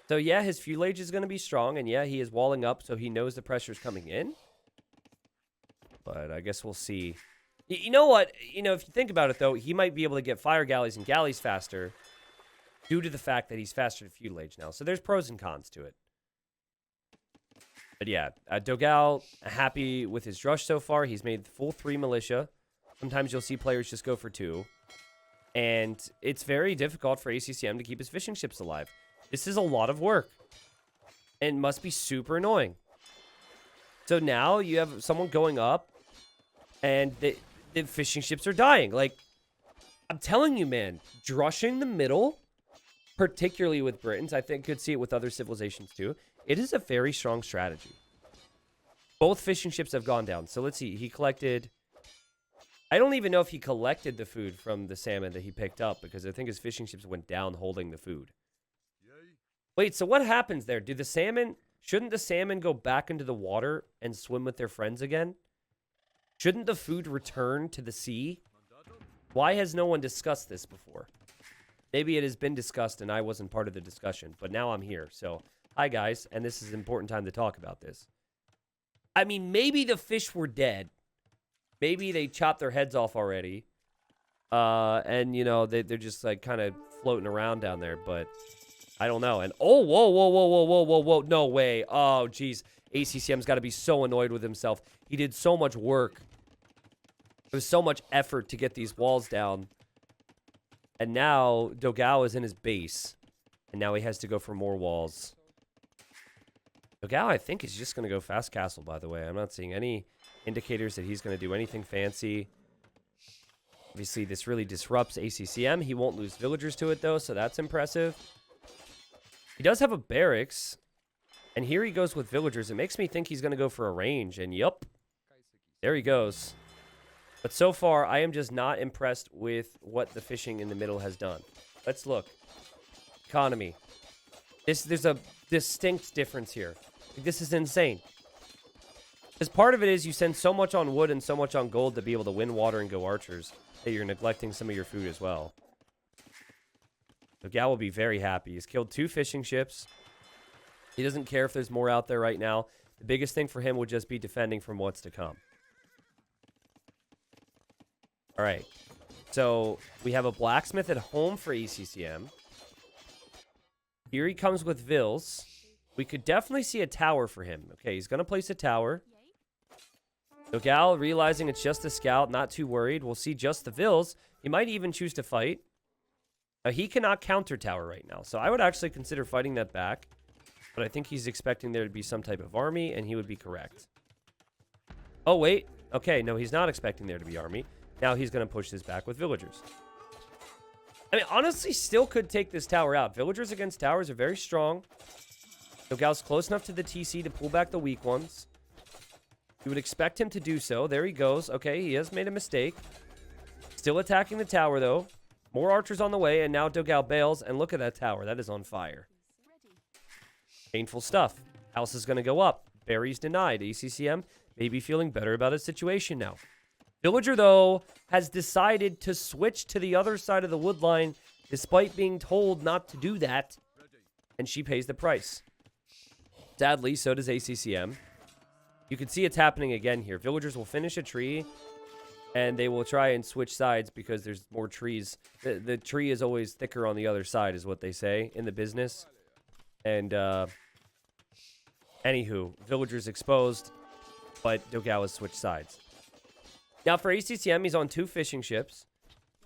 So, yeah, his feudal age is going to be strong, and yeah, he is walling up, so he knows the pressure's coming in. But I guess we'll see. You know what? You know, if you think about it, though, he might be able to get fire galleys and galleys faster due to the fact that he's faster to feudal age now. So there's pros and cons to it. But yeah, Dogao, happy with his drush so far. He's made full 3 militia. Sometimes you'll see players just go for 2. And it's very difficult for ACCM to keep his fishing ships alive. This is a lot of work. And must be super annoying. So now you have someone going up, and the fishing ships are dying. Like, I'm telling you, man, drushing the middle, particularly with Britons, I think could see it with other civilizations too. It is a very strong strategy. Both fishing ships have gone down. So let's see. He collected... I don't even know if he collected the food from the salmon that he picked up, because I think his fishing ships went down holding the food. Wait, so what happens there? Do the salmon... Shouldn't the salmon go back into the water and swim with their friends again? Shouldn't the food return to the sea? Why has no one discussed this before? Maybe it has been discussed and I wasn't part of the discussion, but now I'm here. So, hi guys, and this is an important time to talk about this. I mean, maybe the fish were dead. Maybe they chopped their heads off already. And, you know, they're just, like, kind of floating around down there, but I don't know. And, oh, whoa. No way. Oh, geez. ACCM's got to be so annoyed with himself. He did so much work. There was so much effort to get these walls down. And now Dogao is in his base. And now he has to go for more walls. Dogao, I think, is just going to go fast castle, by the way. I'm not seeing any indicators that he's going to do anything fancy. Obviously, this really disrupts ACCM. He won't lose villagers to it, though, so that's impressive. He does have a barracks. And here he goes with villagers. It makes me think he's going to go for a range. And yup, there he goes. But so far, I am just not impressed with what the fishing in the middle has done. Let's look. Economy. There's a distinct difference here. This is insane. Because part of it is you send so much on wood and so much on gold to be able to win water and go archers that you're neglecting some of your food as well. So Gal will be very happy. He's killed 2 fishing ships. He doesn't care if there's more out there right now. The biggest thing for him would just be defending from what's to come. All right. So we have a blacksmith at home for ACCM. Here he comes with Vills. We could definitely see a tower for him. Okay, he's going to place a tower. Dogao, realizing it's just a scout, not too worried. We'll see just the Vills. He might even choose to fight. He cannot counter tower right now, so I would actually consider fighting that back. But I think he's expecting there to be some type of army, and he would be correct. Oh, wait. Okay, no, he's not expecting there to be army. Now he's going to push this back with villagers. I mean, honestly, still could take this tower out. Villagers against towers are very strong. Dogao's close enough to the TC to pull back the weak ones. You would expect him to do so. There he goes. Okay, he has made a mistake. Still attacking the tower, though. More archers on the way, and now Dogao bails. And look at that tower. That is on fire. Painful stuff. House is going to go up. Berries denied. ACCM may be feeling better about his situation now. Villager, though, has decided to switch to the other side of the wood line despite being told not to do that. And she pays the price. Sadly, so does ACCM. You can see it's happening again here. Villagers will finish a tree, and they will try and switch sides because there's more trees. The tree is always thicker on the other side, is what they say in the business. And, anywho, villagers exposed, but Dogao has switched sides. Now, for ACCM, he's on 2 fishing ships,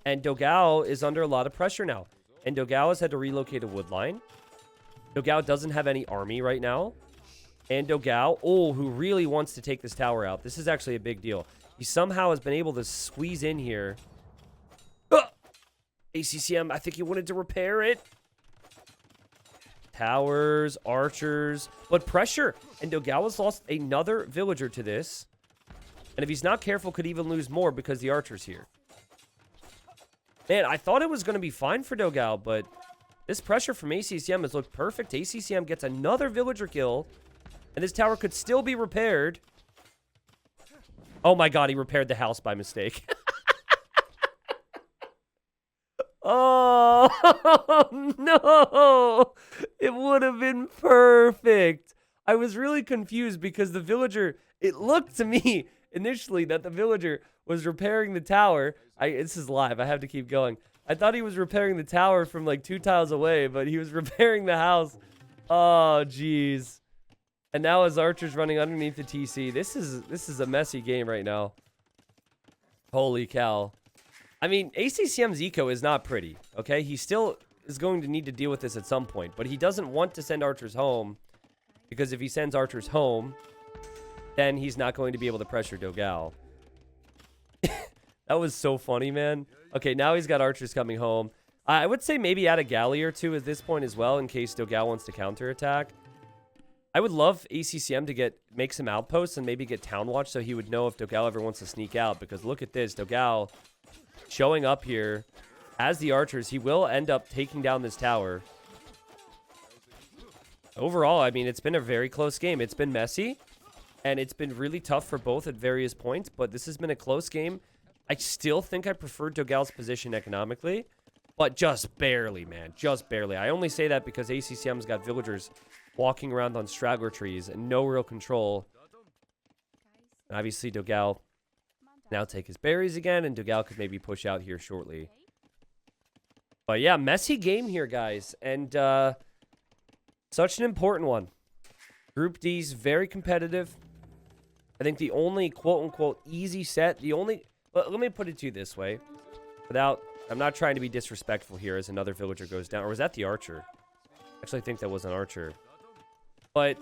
and Dogao is under a lot of pressure now. And Dogao has had to relocate a wood line. Dogao doesn't have any army right now. And Dogao, who really wants to take this tower out. This is actually a big deal. He somehow has been able to squeeze in here. ACCM, I think he wanted to repair it. Towers, archers, but pressure. And Dogao has lost another villager to this. And if he's not careful, could even lose more because the archer's here. Man, I thought it was going to be fine for Dogao, but this pressure from ACCM has looked perfect. ACCM gets another villager kill, and this tower could still be repaired. Oh my god, he repaired the house by mistake. Oh, no. It would have been perfect. I was really confused because the villager, it looked to me initially that the villager was repairing the tower. This is live. I have to keep going. I thought he was repairing the tower from like 2 tiles away, but he was repairing the house. Oh, jeez. And now his archer's running underneath the TC. This is a messy game right now. Holy cow. I mean, ACCM's eco is not pretty, okay? He still is going to need to deal with this at some point, but he doesn't want to send archers home because if he sends archers home, then he's not going to be able to pressure Dogao. That That was so funny, man. Okay, now he's got archers coming home. I would say maybe add a galley or two at this point as well in case Dogao wants to counterattack. I would love ACCM to make some outposts and maybe get town watch so he would know if Dogao ever wants to sneak out. Because look at this. Dogao showing up here as the archers. He will end up taking down this tower. Overall, I mean, it's been a very close game. It's been messy. And it's been really tough for both at various points. But this has been a close game. I still think I prefer Dogao's position economically. But just barely, man. Just barely. I only say that because ACCM's got villagers walking around on straggler trees and no real control. And obviously, Dogao now take his berries again. And Dogao could maybe push out here shortly. But yeah, messy game here, guys. And such an important one. Group D's very competitive. I think the only quote-unquote easy set, let me put it to you this way. I'm not trying to be disrespectful here as another villager goes down. Or was that the archer? Actually, I think that was an archer. But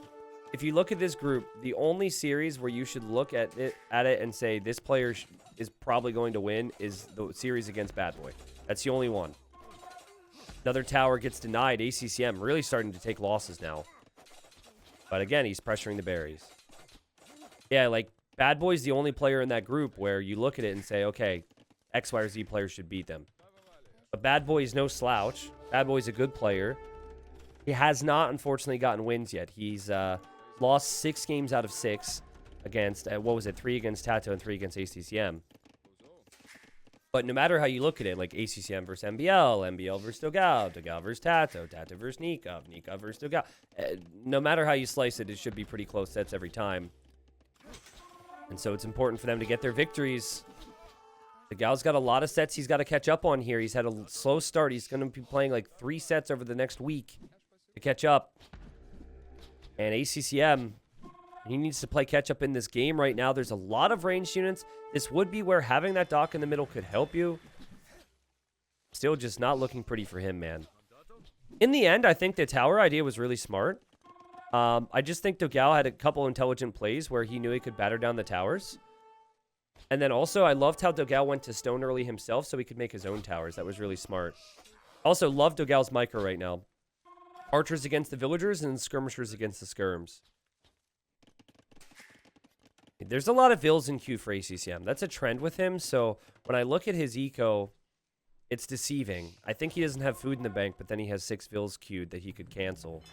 if you look at this group, the only series where you should look at it and say this player is probably going to win is the series against Bad Boy. That's the only one. Another tower gets denied. ACCM really starting to take losses now. But again, he's pressuring the berries. Yeah, like, Bad Boy's the only player in that group where you look at it and say, okay, X, Y, or Z players should beat them. But Bad Boy's no slouch. Bad Boy's a good player. He has not, unfortunately, gotten wins yet. He's lost 6 games out of 6 against, 3 against Tato and 3 against ACCM. But no matter how you look at it, like ACCM versus MBL, MBL versus Dogao, Dogao versus Tato, Tato versus Nikov, Nikov versus Dogao. No matter how you slice it, it should be pretty close sets every time. And so it's important for them to get their victories. Dogao's got a lot of sets he's got to catch up on here. He's had a slow start. He's going to be playing like 3 sets over the next week to catch up. And ACCM, he needs to play catch up in this game right now. There's a lot of ranged units. This would be where having that dock in the middle could help you. Still just not looking pretty for him, man. In the end, I think the tower idea was really smart. I just think Dogao had a couple intelligent plays where he knew he could batter down the towers. And then also, I loved how Dogao went to stone early himself so he could make his own towers. That was really smart. Also, love Dogao's micro right now. Archers against the villagers and skirmishers against the skirms. There's a lot of vills in queue for ACCM. That's a trend with him. So when I look at his eco, it's deceiving. I think he doesn't have food in the bank, but then he has 6 vills queued that he could cancel.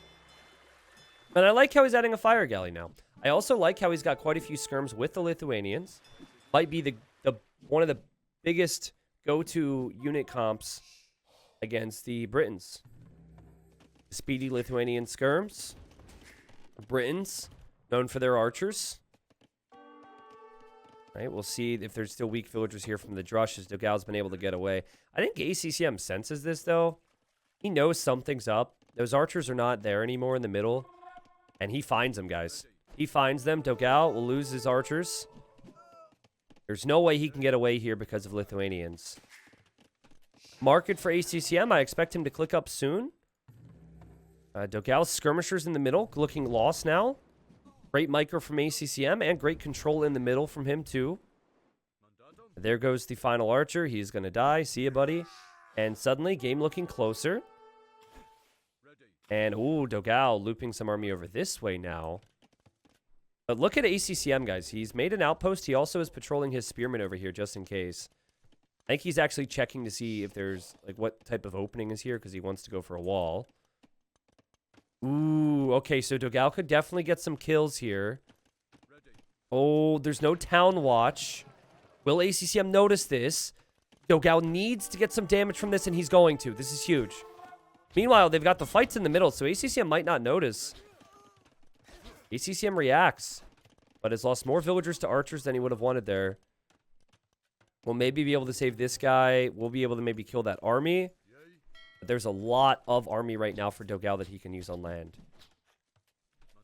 But I like how he's adding a fire galley now. I also like how he's got quite a few skirms with the Lithuanians. Might be the one of the biggest go-to unit comps against the Britons. Speedy Lithuanian skirms. Britons, known for their archers. Right, we'll see if there's still weak villagers here from the Drush as Dogao's been able to get away. I think ACCM senses this, though. He knows something's up. Those archers are not there anymore in the middle. And he finds them, guys. He finds them. Dogao will lose his archers. There's no way he can get away here because of Lithuanians. Market for ACCM. I expect him to click up soon. Dogao's skirmishers in the middle, looking lost now. Great micro from ACCM and great control in the middle from him, too. There goes the final archer. He's going to die. See ya, buddy. And suddenly, game looking closer. And, ooh, Dogao looping some army over this way now. But look at ACCM, guys. He's made an outpost. He also is patrolling his spearmen over here just in case. I think he's actually checking to see if there's, like, what type of opening is here because he wants to go for a wall. Ooh, okay, so Dogao could definitely get some kills here. Oh, there's no town watch. Will ACCM notice this? Dogao needs to get some damage from this, and he's going to. This is huge. Meanwhile, they've got the fights in the middle, so ACCM might not notice. ACCM reacts, but has lost more villagers to archers than he would have wanted there. We'll maybe be able to save this guy. We'll be able to maybe kill that army. But there's a lot of army right now for Dogao that he can use on land.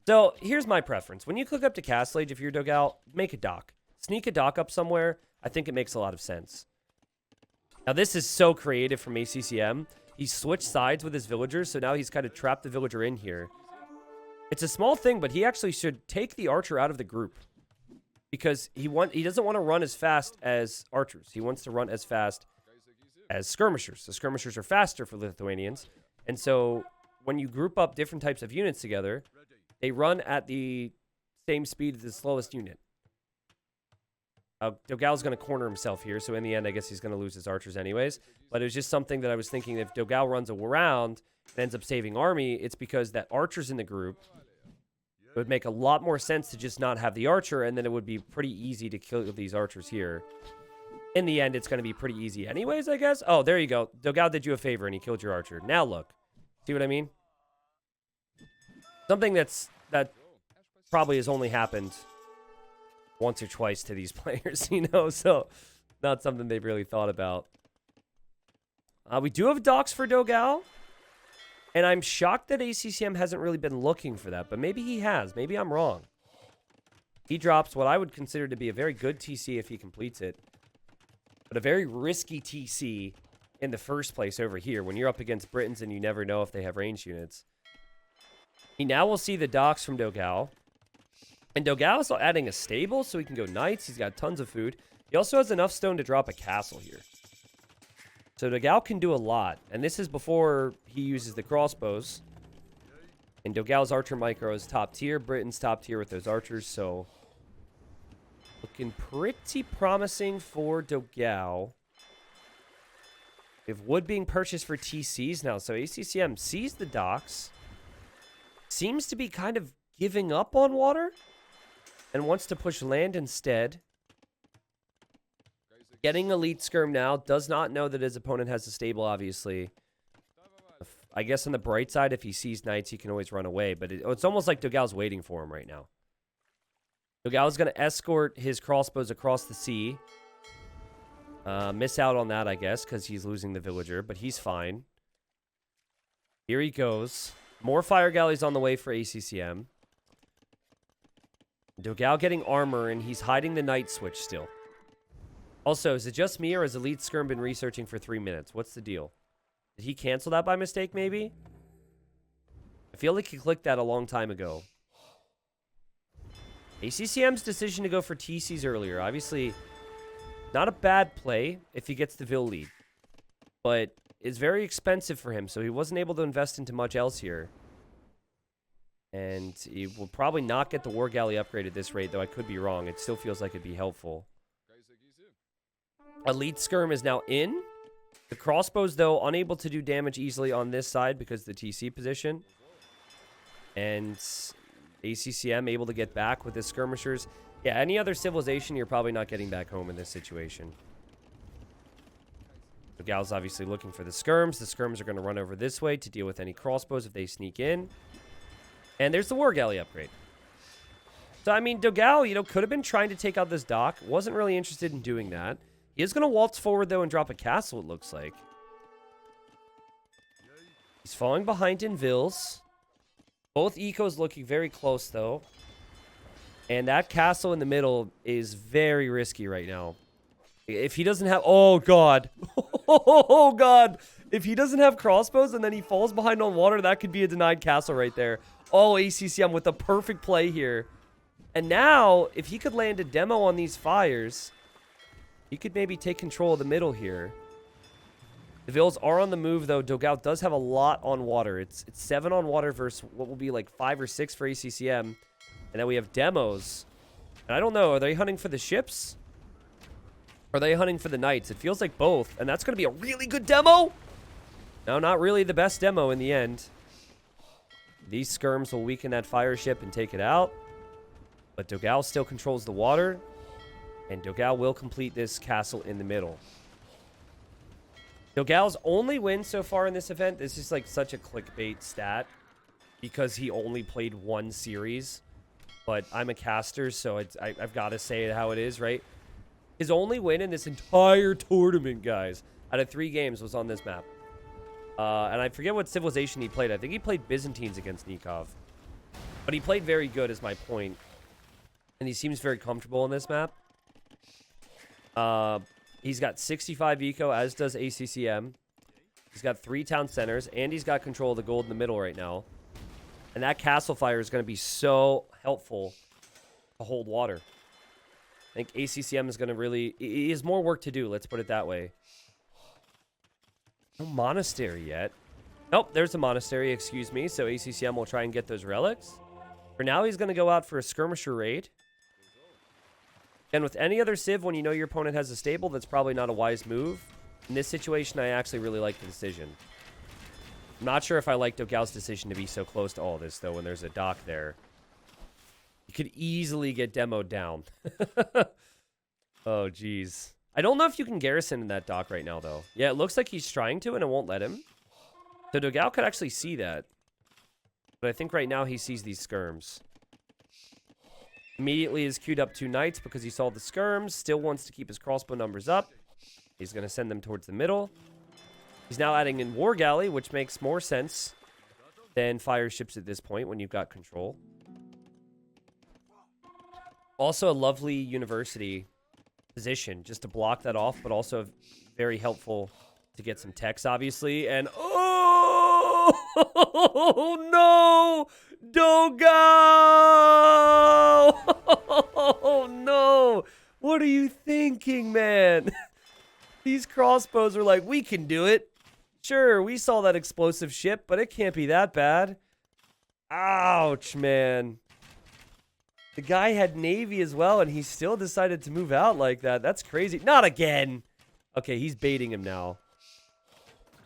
So, here's my preference. When you click up to Castle Age, if you're Dogao, make a dock. Sneak a dock up somewhere. I think it makes a lot of sense. Now, this is so creative from ACCM. He switched sides with his villagers, so now he's kind of trapped the villager in here. It's a small thing, but he actually should take the archer out of the group. because he doesn't want to run as fast as archers. He wants to run as fast as skirmishers. The skirmishers are faster for Lithuanians. And so when you group up different types of units together, they run at the same speed as the slowest unit. Dogao's going to corner himself here, so in the end, I guess he's going to lose his archers anyways. But it was just something that I was thinking, if Dogao runs around and ends up saving army, it's because that archers in the group, it would make a lot more sense to just not have the archer, and then it would be pretty easy to kill these archers here. In the end, it's going to be pretty easy anyways, I guess. Oh, there you go. Dogao did you a favor, and he killed your archer. Now look. See what I mean? Something that probably has only happened once or twice to these players, you know, so not something they've really thought about. We do have docks for Dogao, and I'm shocked that ACCM hasn't really been looking for that, but maybe he has. Maybe I'm wrong. He drops what I would consider to be a very good TC if he completes it, but a very risky TC in the first place over here when you're up against Britons and you never know if they have ranged units. He now will see the docks from Dogao. And Dogao is adding a stable so he can go knights. He's got tons of food. He also has enough stone to drop a castle here. So Dogao can do a lot. And this is before he uses the crossbows. And Dogao's archer micro is top tier. Britain's top tier with those archers. So looking pretty promising for Dogao. We have wood being purchased for TCs now. So ACCM sees the docks. Seems to be kind of giving up on water. And wants to push land instead. Getting elite skirm now. Does not know that his opponent has a stable, obviously. I guess on the bright side, if he sees knights, he can always run away. But it's almost like Dogao's waiting for him right now. Dogao's going to escort his crossbows across the sea. Miss out on that, I guess, because he's losing the villager. But he's fine. Here he goes. More fire galleys on the way for ACCM. Dogao getting armor, and he's hiding the knight switch still. Also, is it just me, or has Elite Skirm been researching for 3 minutes? What's the deal? Did he cancel that by mistake, maybe? I feel like he clicked that a long time ago. ACCM's decision to go for TCs earlier. Obviously, not a bad play if he gets the Vil lead. But it's very expensive for him, so he wasn't able to invest into much else here. And he will probably not get the War Galley upgrade at this rate, though I could be wrong. It still feels like it'd be helpful. Elite Skirm is now in. The crossbows, though, unable to do damage easily on this side because of the TC position. And ACCM able to get back with his skirmishers. Yeah, any other civilization, you're probably not getting back home in this situation. Dogao's obviously looking for the skirms. The skirms are going to run over this way to deal with any crossbows if they sneak in. And there's the War Galley upgrade. So, I mean, Dogao, you know, could have been trying to take out this dock. Wasn't really interested in doing that. He is going to waltz forward, though, and drop a castle, it looks like. He's falling behind in Vils. Both ecos looking very close, though. And that castle in the middle is very risky right now. If he doesn't have... Oh, God. Oh, God. If he doesn't have crossbows and then he falls behind on water, that could be a denied castle right there. Oh, ACCM with the perfect play here. And now, if he could land a demo on these fires, he could maybe take control of the middle here. The Vils are on the move, though. Dogao does have a lot on water. It's 7 on water versus what will be like 5 or 6 for ACCM. And then we have demos. And I don't know. Are they hunting for the ships? Or are they hunting for the knights? It feels like both. And that's going to be a really good demo. No, not really the best demo in the end. These skirms will weaken that fire ship and take it out. But Dogao still controls the water. And Dogao will complete this castle in the middle. Dogao's only win so far in this event, this is like such a clickbait stat. Because he only played 1 series. But I'm a caster, so I've got to say it how it is, right? His only win in this entire tournament, guys, out of 3 games was on this map. And I forget what civilization he played. I think he played Byzantines against Nikov. But he played very good, is my point. And he seems very comfortable on this map. He's got 65 eco, as does ACCM. He's got 3 town centers, and he's got control of the gold in the middle right now. And that castle fire is going to be so helpful to hold water. I think ACCM is going to really... He has more work to do, let's put it that way. No monastery yet. Nope, there's a monastery, excuse me. So ACCM will try and get those relics. For now, he's going to go out for a skirmisher raid. And with any other civ, when you know your opponent has a stable, that's probably not a wise move. In this situation, I actually really like the decision. I'm not sure if I like Dogao's decision to be so close to all this, though, when there's a dock there. You could easily get demoed down. Oh, jeez. I don't know if you can garrison in that dock right now, though. Yeah, it looks like he's trying to, and it won't let him. So Dogao could actually see that. But I think right now he sees these skirms. Immediately is queued up 2 knights because he saw the skirms. Still wants to keep his crossbow numbers up. He's going to send them towards the middle. He's now adding in War Galley, which makes more sense than fire ships at this point when you've got control. Also a lovely university position just to block that off, but also very helpful to get some techs, obviously. And oh no, Dogao! Oh no, what are you thinking, man? These crossbows are like, we can do it. Sure, we saw that explosive ship, but it can't be that bad. Ouch, man. The guy had Navy as well, and he still decided to move out like that. That's crazy. Not again. Okay, he's baiting him now.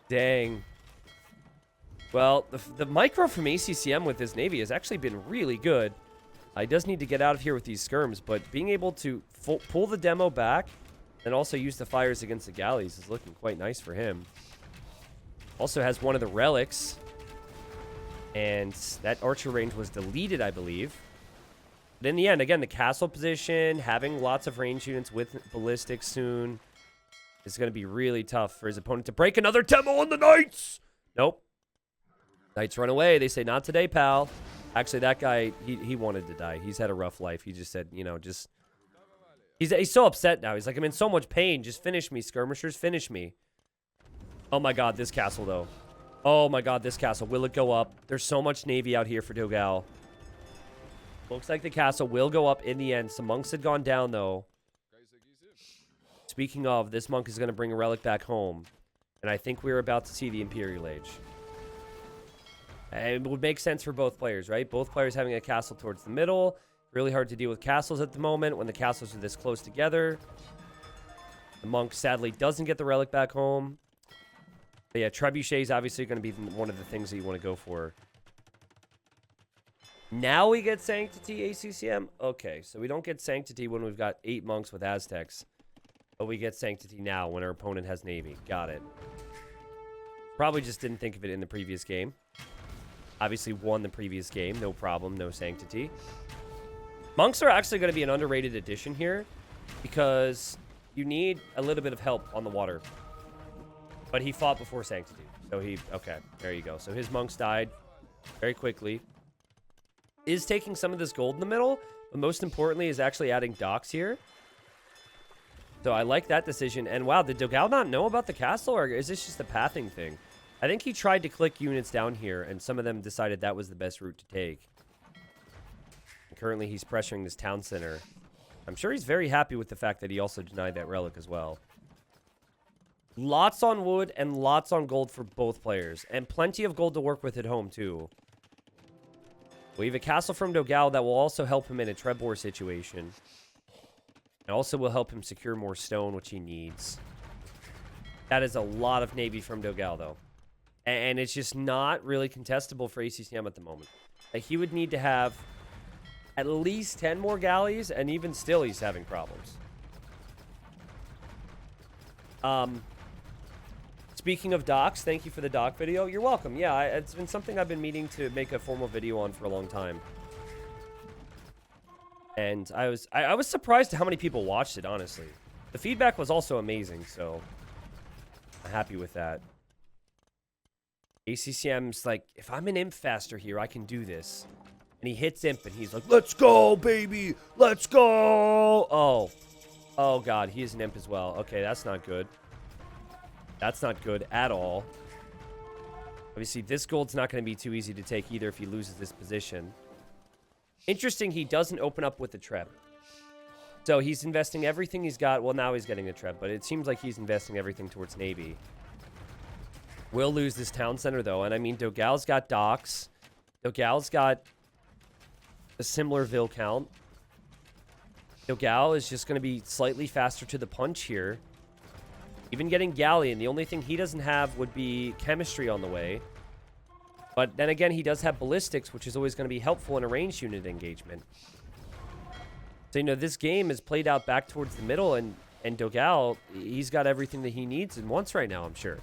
Dang. Well, the micro from ACCM with his Navy has actually been really good. He does need to get out of here with these skirms, but being able to pull the demo back and also use the fires against the galleys is looking quite nice for him. Also has one of the relics, and that archer range was deleted, I believe. But in the end, again, the castle position, having lots of range units with ballistics soon is going to be really tough for his opponent to break another demo on the Knights. Nope. Knights run away. They say, not today, pal. Actually, that guy, he wanted to die. He's had a rough life. He just said, you know, just... He's so upset now. He's like, I'm in so much pain. Just finish me, skirmishers. Finish me. Oh, my God, this castle, though. Oh, my God, this castle. Will it go up? There's so much Navy out here for Dogao. Looks like the castle will go up in the end. Some monks had gone down, though. Speaking of, this monk is going to bring a relic back home. And I think we're about to see the Imperial Age. And it would make sense for both players, right? Both players having a castle towards the middle. Really hard to deal with castles at the moment when the castles are this close together. The monk sadly doesn't get the relic back home. But yeah, trebuchet is obviously going to be one of the things that you want to go for. Now we get Sanctity, ACCM? Okay, so we don't get Sanctity when we've got 8 monks with Aztecs. But we get Sanctity now when our opponent has Navy. Got it. Probably just didn't think of it in the previous game. Obviously won the previous game. No problem, no Sanctity. Monks are actually going to be an underrated addition here because you need a little bit of help on the water. But he fought before Sanctity. So okay, there you go. So his monks died very quickly. Is taking some of this gold in the middle, but most importantly is actually adding docks here. So I like that decision. And wow, did Dogao not know about the castle, or is this just a pathing thing? I think he tried to click units down here, and some of them decided that was the best route to take. And currently, he's pressuring this town center. I'm sure he's very happy with the fact that he also denied that relic as well. Lots on wood and lots on gold for both players, and plenty of gold to work with at home, too. We have a castle from Dogao that will also help him in a Trebor situation. And also will help him secure more stone, which he needs. That is a lot of Navy from Dogao, though. And it's just not really contestable for ACCM at the moment. Like, he would need to have at least 10 more galleys, and even still he's having problems. Speaking of docks, thank you for the dock video. You're welcome. Yeah, it's been something I've been meaning to make a formal video on for a long time. And I was surprised at how many people watched it, honestly. The feedback was also amazing, so I'm happy with that. ACCM's like, if I'm an imp faster here, I can do this. And he hits imp, and he's like, let's go, baby! Let's go! Oh. Oh, God, he is an imp as well. Okay, that's not good. That's not good at all. Obviously, this gold's not going to be too easy to take either if he loses this position. Interesting, he doesn't open up with the treb. So he's investing everything he's got. Well, now he's getting a treb, but it seems like he's investing everything towards Navy. Will lose this town center, though. And I mean, Dogao's got docks. Dogao's got a similar Vil count. Dogao is just going to be slightly faster to the punch here. Even getting Galleon, the only thing he doesn't have would be chemistry on the way. But then again, he does have ballistics, which is always going to be helpful in a ranged unit engagement. So, you know, this game is played out back towards the middle, and Dogao, he's got everything that he needs and wants right now, I'm sure.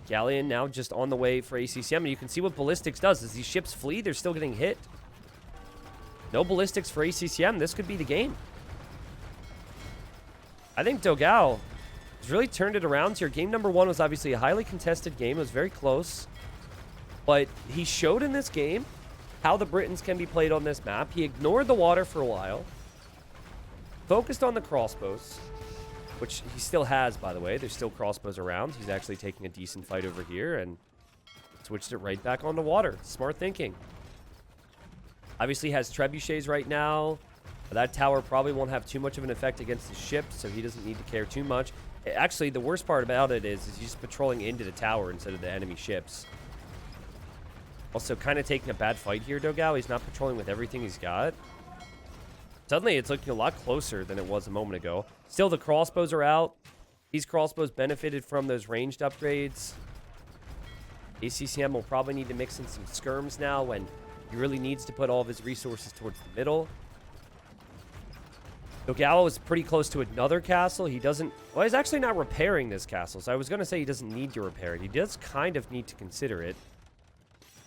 Galleon now just on the way for ACCM, and you can see what ballistics does. As these ships flee, they're still getting hit. No ballistics for ACCM. This could be the game. I think Dogao has really turned it around here. Game number 1 was obviously a highly contested game. It was very close. But he showed in this game how the Britons can be played on this map. He ignored the water for a while. Focused on the crossbows, which he still has, by the way. There's still crossbows around. He's actually taking a decent fight over here and switched it right back onto water. Smart thinking. Obviously has trebuchets right now. That tower probably won't have too much of an effect against his ship, so he doesn't need to care too much. Actually, the worst part about it is he's just patrolling into the tower instead of the enemy ships. Also, kind of taking a bad fight here, Dogao. He's not patrolling with everything he's got. Suddenly, it's looking a lot closer than it was a moment ago. Still, the crossbows are out. These crossbows benefited from those ranged upgrades. ACCM will probably need to mix in some skirms now when he really needs to put all of his resources towards the middle. Dogao is pretty close to another castle. He doesn't... Well, he's actually not repairing this castle, so I was going to say he doesn't need to repair it. He does kind of need to consider it.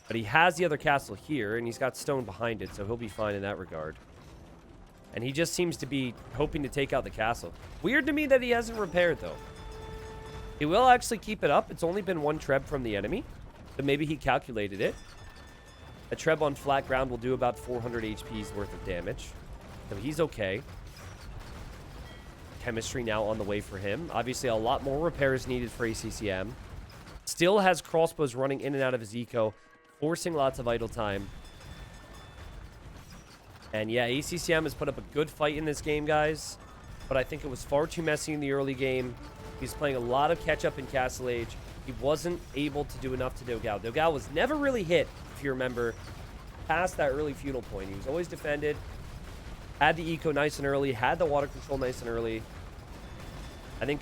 But he has the other castle here, and he's got stone behind it, so he'll be fine in that regard. And he just seems to be hoping to take out the castle. Weird to me that he hasn't repaired, though. He will actually keep it up. It's only been 1 treb from the enemy, so maybe he calculated it. A treb on flat ground will do about 400 HP's worth of damage, so he's okay. Chemistry now on the way for him. Obviously, a lot more repairs needed for ACCM. Still has crossbows running in and out of his eco, forcing lots of idle time. And yeah, ACCM has put up a good fight in this game, guys. But I think it was far too messy in the early game. He's playing a lot of catch-up in Castle Age. He wasn't able to do enough to Dogao. Dogao was never really hit, if you remember, past that early feudal point. He was always defended. Had the eco nice and early. Had the water control nice and early. I think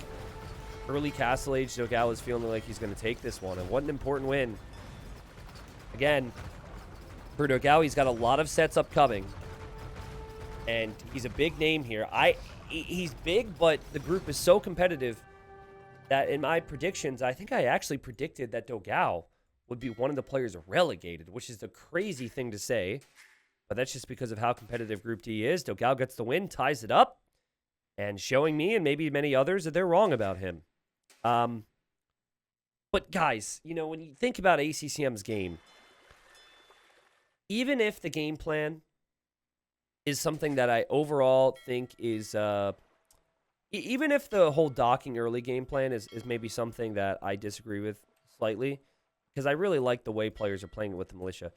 early Castle Age, Dogao is feeling like he's going to take this one. And what an important win. Again, for Dogao, he's got a lot of sets upcoming. And he's a big name here. He's big, but the group is so competitive that in my predictions, I think I actually predicted that Dogao would be one of the players relegated, which is the crazy thing to say. But that's just because of how competitive Group D is. Dogao gets the win, ties it up, and showing me and maybe many others that they're wrong about him. But guys, you know, when you think about ACCM's game, even if the game plan is something that I overall think is, even if the whole docking early game plan is maybe something that I disagree with slightly, because I really like the way players are playing it with the militia.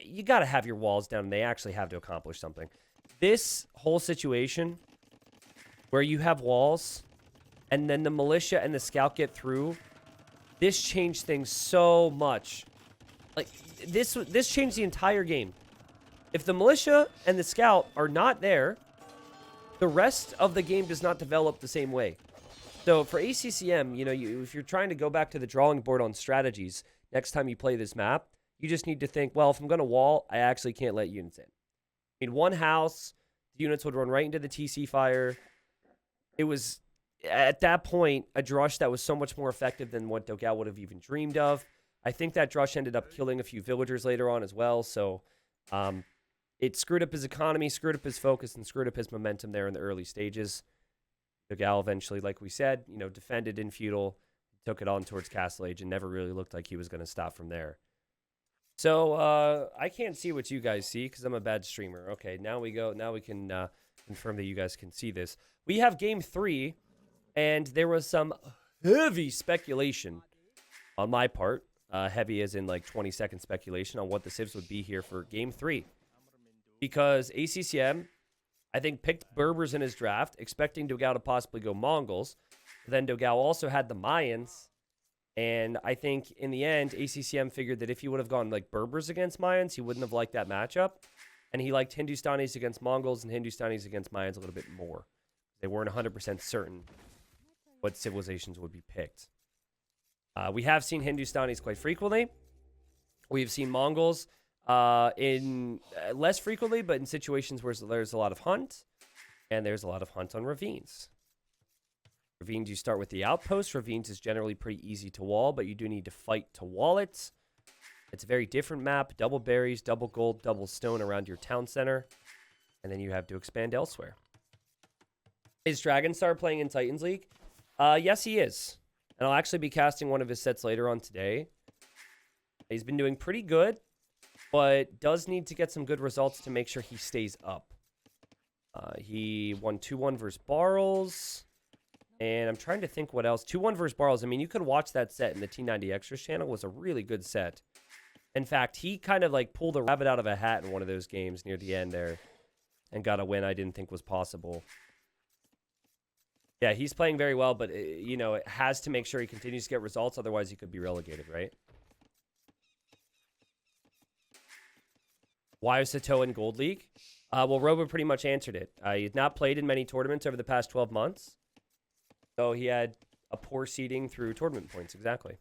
You got to have your walls down, and they actually have to accomplish something. This whole situation where you have walls, and then the militia and the scout get through, this changed things so much. Like, this changed the entire game. If the militia and the scout are not there, the rest of the game does not develop the same way. So for ACCM, you know, if you're trying to go back to the drawing board on strategies next time you play this map, you just need to think, well, if I'm going to wall, I actually can't let units in. In one house, the units would run right into the TC fire. It was, at that point, a drush that was so much more effective than what Dogao would have even dreamed of. I think that drush ended up killing a few villagers later on as well, so it screwed up his economy, screwed up his focus, and screwed up his momentum there in the early stages. Dogao eventually, like we said, you know, defended in feudal, took it on towards Castle Age, and never really looked like he was going to stop from there. So I can't see what you guys see because I'm a bad streamer. Okay, now we go. Now we can confirm that you guys can see this. We have game 3, and there was some heavy speculation on my part. Heavy as in like 20-second speculation on what the civs would be here for game 3. Because ACCM I think picked Berbers in his draft, expecting Dogao to possibly go Mongols. But then Dogao also had the Mayans. And I think in the end, ACCM figured that if he would have gone like Berbers against Mayans, he wouldn't have liked that matchup. And he liked Hindustanis against Mongols and Hindustanis against Mayans a little bit more. They weren't 100% certain what civilizations would be picked. We have seen Hindustanis quite frequently. We've seen Mongols in less frequently, but in situations where there's a lot of hunt, and there's a lot of hunt on Ravines. Ravines, you start with the outpost. Ravines is generally pretty easy to wall, but you do need to fight to wall it. It's a very different map. Double berries, double gold, double stone around your town center. And then you have to expand elsewhere. Is Dragonstar playing in Titans League? Yes, he is. And I'll actually be casting one of his sets later on today. He's been doing pretty good, but does need to get some good results to make sure he stays up. He won 2-1 versus Barrels. And I'm trying to think what else. 2-1 versus Barrels. I mean, you could watch that set in the T90 Extras channel. It was a really good set. In fact, he kind of like pulled a rabbit out of a hat in one of those games near the end there and got a win I didn't think was possible. Yeah, he's playing very well, but, you know, it has to make sure he continues to get results. Otherwise, he could be relegated, right? Why is Sato in Gold League? Well, Robo pretty much answered it. He's not played in many tournaments over the past 12 months. So he had a poor seeding through tournament points, exactly.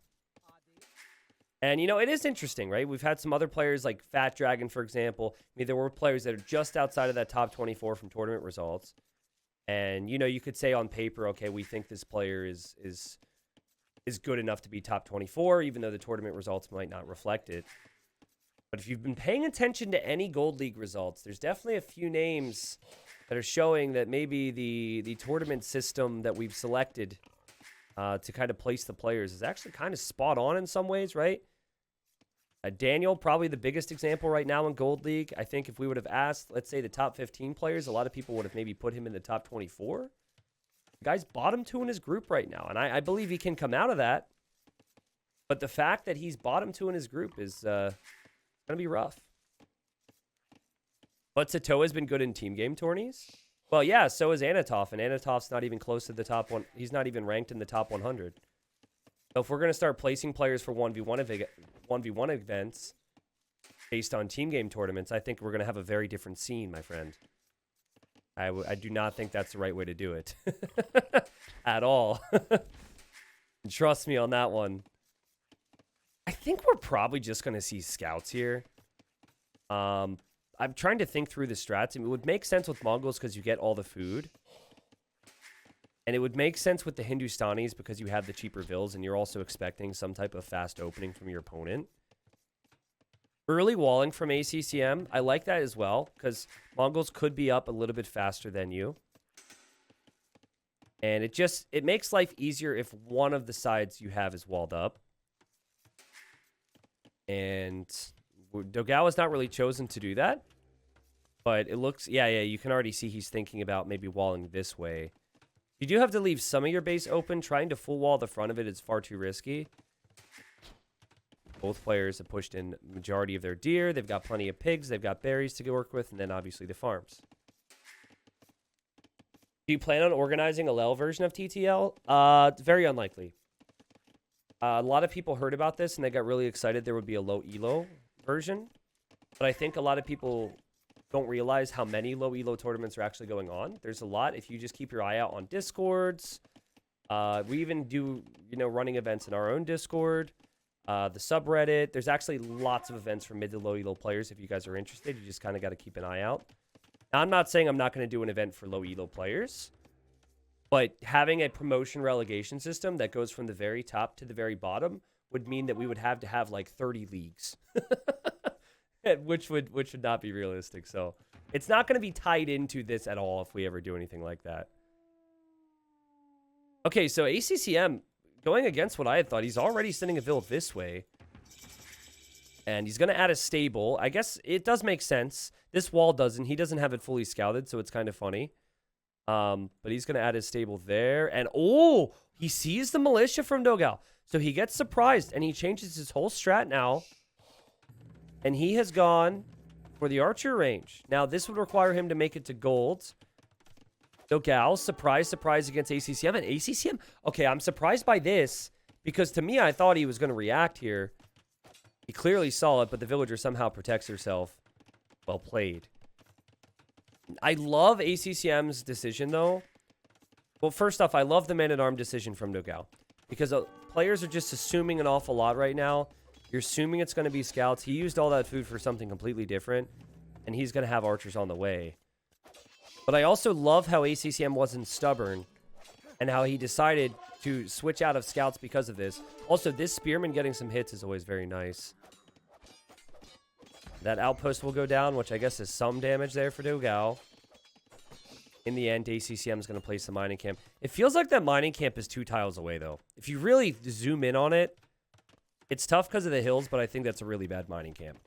And, you know, it is interesting, right? We've had some other players like Fat Dragon, for example. I mean, there were players that are just outside of that top 24 from tournament results. And, you know, you could say on paper, okay, we think this player is good enough to be top 24, even though the tournament results might not reflect it. But if you've been paying attention to any Gold League results, there's definitely a few names that are showing that maybe the tournament system that we've selected to kind of place the players is actually kind of spot on in some ways, right? Daniel, probably the biggest example right now in Gold League. I think if we would have asked, let's say, the top 15 players, a lot of people would have maybe put him in the top 24. The guy's bottom 2 in his group right now, and I believe he can come out of that. But the fact that he's bottom 2 in his group is going to be rough. But Sato has been good in team game tourneys. Well, yeah, so is Anatov, and Anatov's not even close to the top one. He's not even ranked in the top 100. So if we're going to start placing players for 1v1 events based on team game tournaments, I think we're going to have a very different scene, my friend. I do not think that's the right way to do it. At all. Trust me on that one. I think we're probably just going to see scouts here. I'm trying to think through the strats. I mean, it would make sense with Mongols because you get all the food. And it would make sense with the Hindustanis because you have the cheaper vills and you're also expecting some type of fast opening from your opponent. Early walling from ACCM, I like that as well because Mongols could be up a little bit faster than you. And it makes life easier if one of the sides you have is walled up. And Dogao has not really chosen to do that. But it looks, yeah, you can already see he's thinking about maybe walling this way. You do have to leave some of your base open. Trying to full wall the front of it is far too risky. Both players have pushed in the majority of their deer. They've got plenty of pigs. They've got berries to work with. And then obviously the farms. Do you plan on organizing a LEL version of TTL? Very unlikely. A lot of people heard about this and they got really excited there would be a low elo version. But I think a lot of people don't realize how many low elo tournaments are actually going on. There's a lot. If you just keep your eye out on Discords, we even do, running events in our own Discord, the subreddit. There's actually lots of events for mid to low elo players. If you guys are interested, you just kind of got to keep an eye out. Now, I'm not saying I'm not going to do an event for low elo players, but having a promotion relegation system that goes from the very top to the very bottom would mean that we would have to have like 30 leagues. which would not be realistic. So it's not going to be tied into this at all if we ever do anything like that. Okay, so ACCM going against what I had thought. He's already sending a vill this way. And he's going to add a stable. I guess it does make sense. This wall doesn't. He doesn't have it fully scouted, so it's kind of funny. But he's going to add his stable there. And, oh, he sees the militia from Dogao. So he gets surprised, and he changes his whole strat now. And he has gone for the archer range. Now, this would require him to make it to gold. Dogao, surprise against ACCM. And ACCM, okay, I'm surprised by this because to me, I thought he was going to react here. He clearly saw it, but the villager somehow protects herself. Well played. I love ACCM's decision, though. Well, first off, I love the man-at-arm decision from Dogao because players are just assuming an awful lot right now. You're assuming it's going to be scouts. He used all that food for something completely different, and he's going to have archers on the way. But I also love how ACCM wasn't stubborn and how he decided to switch out of scouts because of this. Also, this spearman getting some hits is always very nice. That outpost will go down, which I guess is some damage there for Dogao. In the end, ACCM is going to place the mining camp. It feels like that mining camp is 2 tiles away, though. If you really zoom in on it, it's tough because of the hills, but I think that's a really bad mining camp.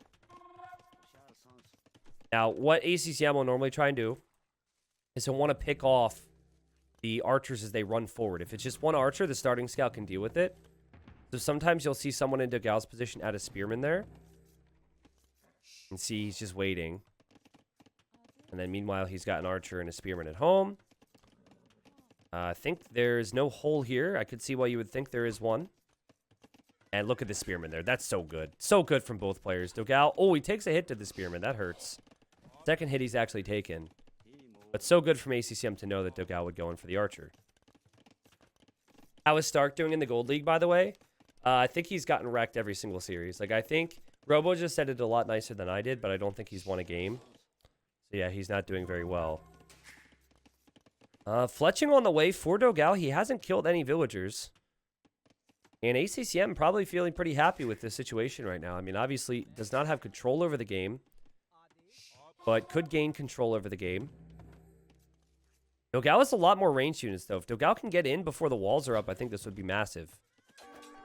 Now, what ACCM will normally try and do is he'll want to pick off the archers as they run forward. If it's just one archer, the starting scout can deal with it. So sometimes you'll see someone in Dogao's position add a spearman there. And see, he's just waiting. And then meanwhile, he's got an archer and a spearman at home. I think there's no hole here. I could see why you would think there is one. And look at the spearman there. That's so good. So good from both players. Dogao, oh, he takes a hit to the spearman. That hurts. Second hit he's actually taken. But so good from ACCM to know that Dogao would go in for the archer. How is Stark doing in the Gold League, by the way? I think he's gotten wrecked every single series. Like, I think Robo just said it a lot nicer than I did, but I don't think he's won a game. So, yeah, he's not doing very well. Fletching on the way for Dogao. He hasn't killed any villagers. And ACCM probably feeling pretty happy with this situation right now. I mean, obviously, does not have control over the game. But could gain control over the game. Dogao has a lot more ranged units, though. If Dogao can get in before the walls are up, I think this would be massive.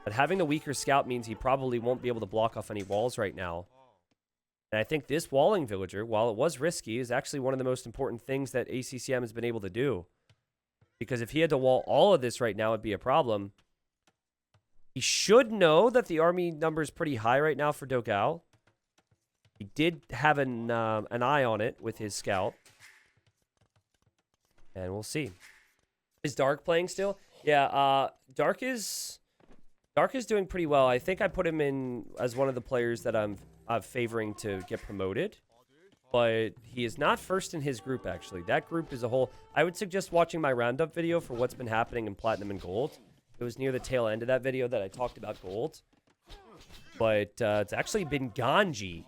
But having the weaker scout means he probably won't be able to block off any walls right now. And I think this walling villager, while it was risky, is actually one of the most important things that ACCM has been able to do. Because if he had to wall all of this right now, it'd be a problem. He should know that the army number is pretty high right now for Dogao. He did have an eye on it with his scout. And we'll see. Is Dark playing still? Yeah, Dark is doing pretty well. I think I put him in as one of the players that I'm favoring to get promoted. But he is not first in his group, actually. That group as a whole. I would suggest watching my roundup video for what's been happening in Platinum and Gold. It was near the tail end of that video that I talked about Gold. But it's actually been Ganji.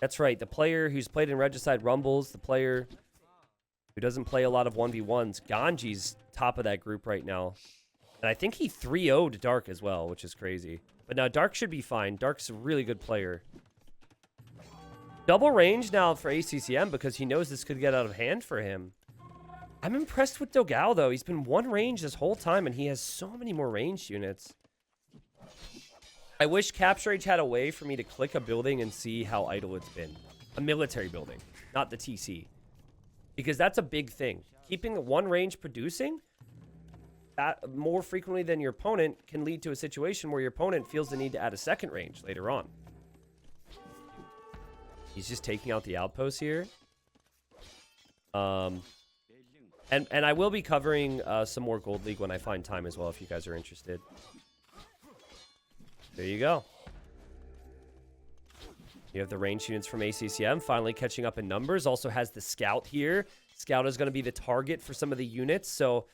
That's right. The player who's played in Regicide Rumbles. The player who doesn't play a lot of 1v1s. Ganji's top of that group right now. And I think he 3-0'd Dark as well, which is crazy. But now Dark should be fine. Dark's a really good player. Double range now for ACCM because he knows this could get out of hand for him. I'm impressed with Dogao, though. He's been one range this whole time, and he has so many more ranged units. I wish Capture Age had a way for me to click a building and see how idle it's been. A military building, not the TC. Because that's a big thing. Keeping one range producing that more frequently than your opponent can lead to a situation where your opponent feels the need to add a second range later on. He's just taking out the outposts here. And I will be covering some more Gold League when I find time as well, if you guys are interested. There you go. You have the range units from ACCM finally catching up in numbers. Also has the scout here. Scout is going to be the target for some of the units. So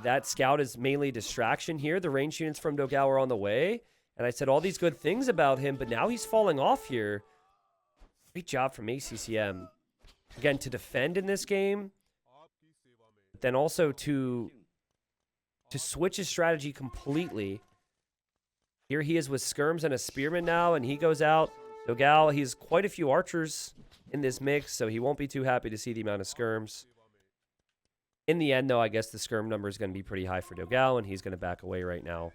that scout is mainly distraction here. The range units from Dogao are on the way. And I said all these good things about him, but now he's falling off here. Great job from ACCM. Again, to defend in this game. But then also to switch his strategy completely. Here he is with skirms and a spearman now, and he goes out. Dogao, he's quite a few archers in this mix, so he won't be too happy to see the amount of skirms. In the end, though, I guess the skirm number is going to be pretty high for Dogao, and he's going to back away right now.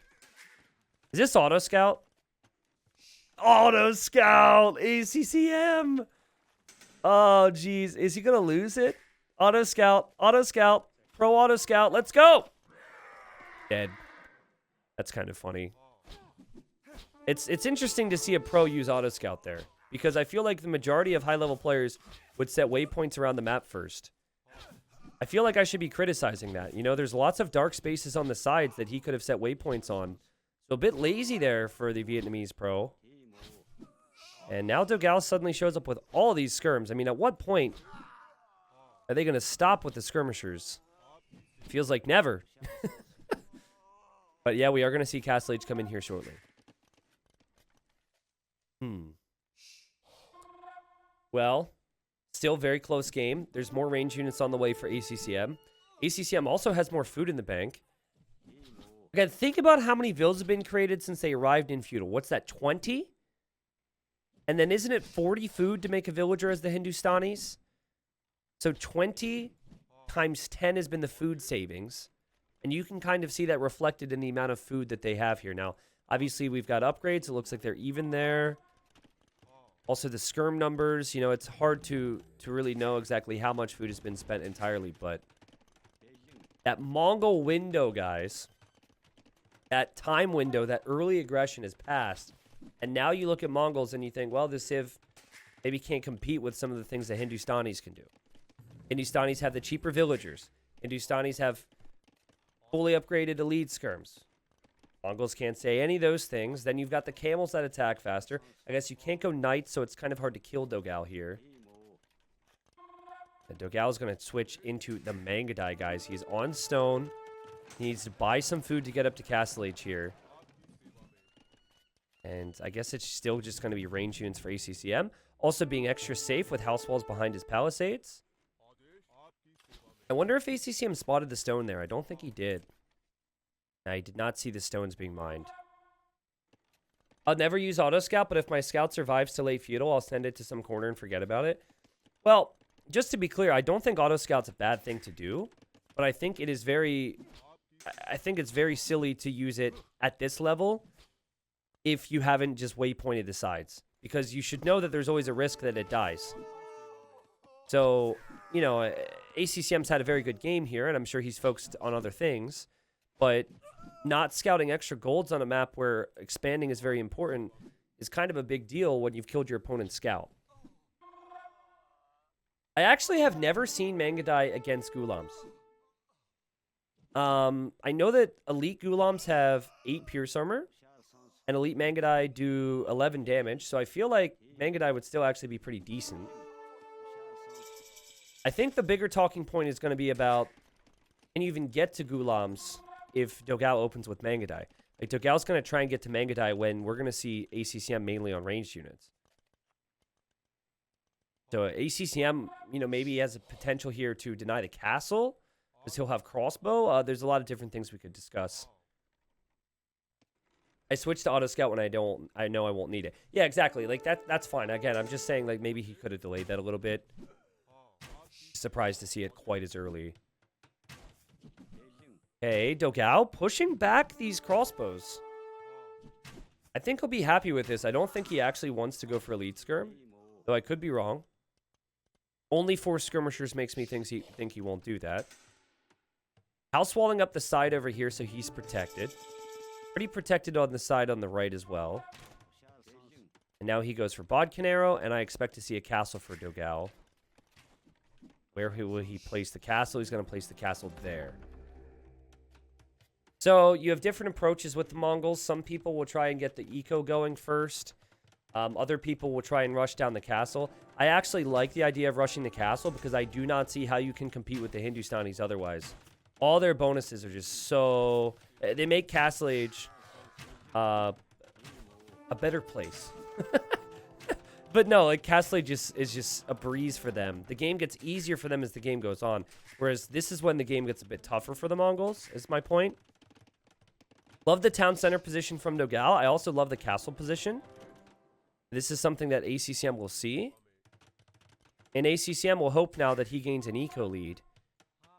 Is this Auto Scout? Auto Scout! ACCM! Oh, jeez. Is he going to lose it? Auto Scout. Auto Scout. Pro Auto Scout. Let's go! Dead. That's kind of funny. It's interesting to see a pro use Auto Scout there. because I feel like the majority of high-level players would set waypoints around the map first. I feel like I should be criticizing that. You know, there's lots of dark spaces on the sides that he could have set waypoints on. So a bit lazy there for the Vietnamese pro. And now Dogao suddenly shows up with all these skirms. I mean, at what point are they going to stop with the skirmishers? Feels like never. But yeah, we are going to see Castle Age come in here shortly. Well, still very close game. There's more range units on the way for ACCM. ACCM also has more food in the bank. Again, think about how many villas have been created since they arrived in feudal. What's that, 20? And then isn't it 40 food to make a villager as the Hindustanis? So 20 times 10 has been the food savings. And you can kind of see that reflected in the amount of food that they have here. Now, obviously, we've got upgrades. It looks like they're even there. Also, the skirm numbers. You know, it's hard to really know exactly how much food has been spent entirely. But that Mongol window, guys, that time window, that early aggression has passed. And now you look at Mongols and you think, well, this Civ maybe can't compete with some of the things that Hindustanis can do. Hindustanis have the cheaper villagers. Hindustanis have fully upgraded elite skirms. Mongols can't say any of those things. Then you've got the camels that attack faster. I guess you can't go knights, so it's kind of hard to kill Dogao here. And Dogao is going to switch into the Mangadai, guys. He's on stone. He needs to buy some food to get up to Castle Age here. And I guess it's still just going to be range units for ACCM. Also being extra safe with house walls behind his palisades. I wonder if ACCM spotted the stone there. I don't think he did. I did not see the stones being mined. I'll never use auto scout, but if my scout survives to late feudal, I'll send it to some corner and forget about it. Well, just to be clear, I don't think auto scout's a bad thing to do, but I think it is very... I think it's very silly to use it at this level if you haven't just waypointed the sides, because you should know that there's always a risk that it dies. So, you know, ACCM's had a very good game here, and I'm sure he's focused on other things, but not scouting extra golds on a map where expanding is very important is kind of a big deal when you've killed your opponent's scout. I actually have never seen Mangadai against Ghulams. I know that elite Ghulams have 8 pierce armor, and elite Mangadai do 11 damage, so I feel like Mangadai would still actually be pretty decent. I think the bigger talking point is going to be about, can you even get to Ghulams if Dogao opens with Mangadai? Like, Dogao's going to try and get to Mangadai when we're going to see ACCM mainly on ranged units. So ACCM, you know, maybe has a potential here to deny the castle, because he'll have crossbow. There's a lot of different things we could discuss. I switched to auto scout when I know I won't need it. Yeah, exactly. Like that's fine. Again, I'm just saying, like, maybe he could have delayed that a little bit. Surprised to see it quite as early. Okay, Dogao pushing back these crossbows. I think he'll be happy with this. I don't think he actually wants to go for elite skirm, though I could be wrong. Only 4 skirmishers makes me think he won't do that. House walling up the side over here so he's protected. Pretty protected on the side on the right as well. And now he goes for Bodcanero, and I expect to see a castle for Dogao. Where will he place the castle? He's going to place the castle there. So you have different approaches with the Mongols. Some people will try and get the eco going first. Other people will try and rush down the castle. I actually like the idea of rushing the castle because I do not see how you can compete with the Hindustanis otherwise. All their bonuses are just so... They make Castle Age a better place. But no, like, Castle Age is just a breeze for them. The game gets easier for them as the game goes on. Whereas this is when the game gets a bit tougher for the Mongols, is my point. Love the town center position from Dogao. I also love the castle position. This is something that ACCM will see. And ACCM will hope now that he gains an eco lead.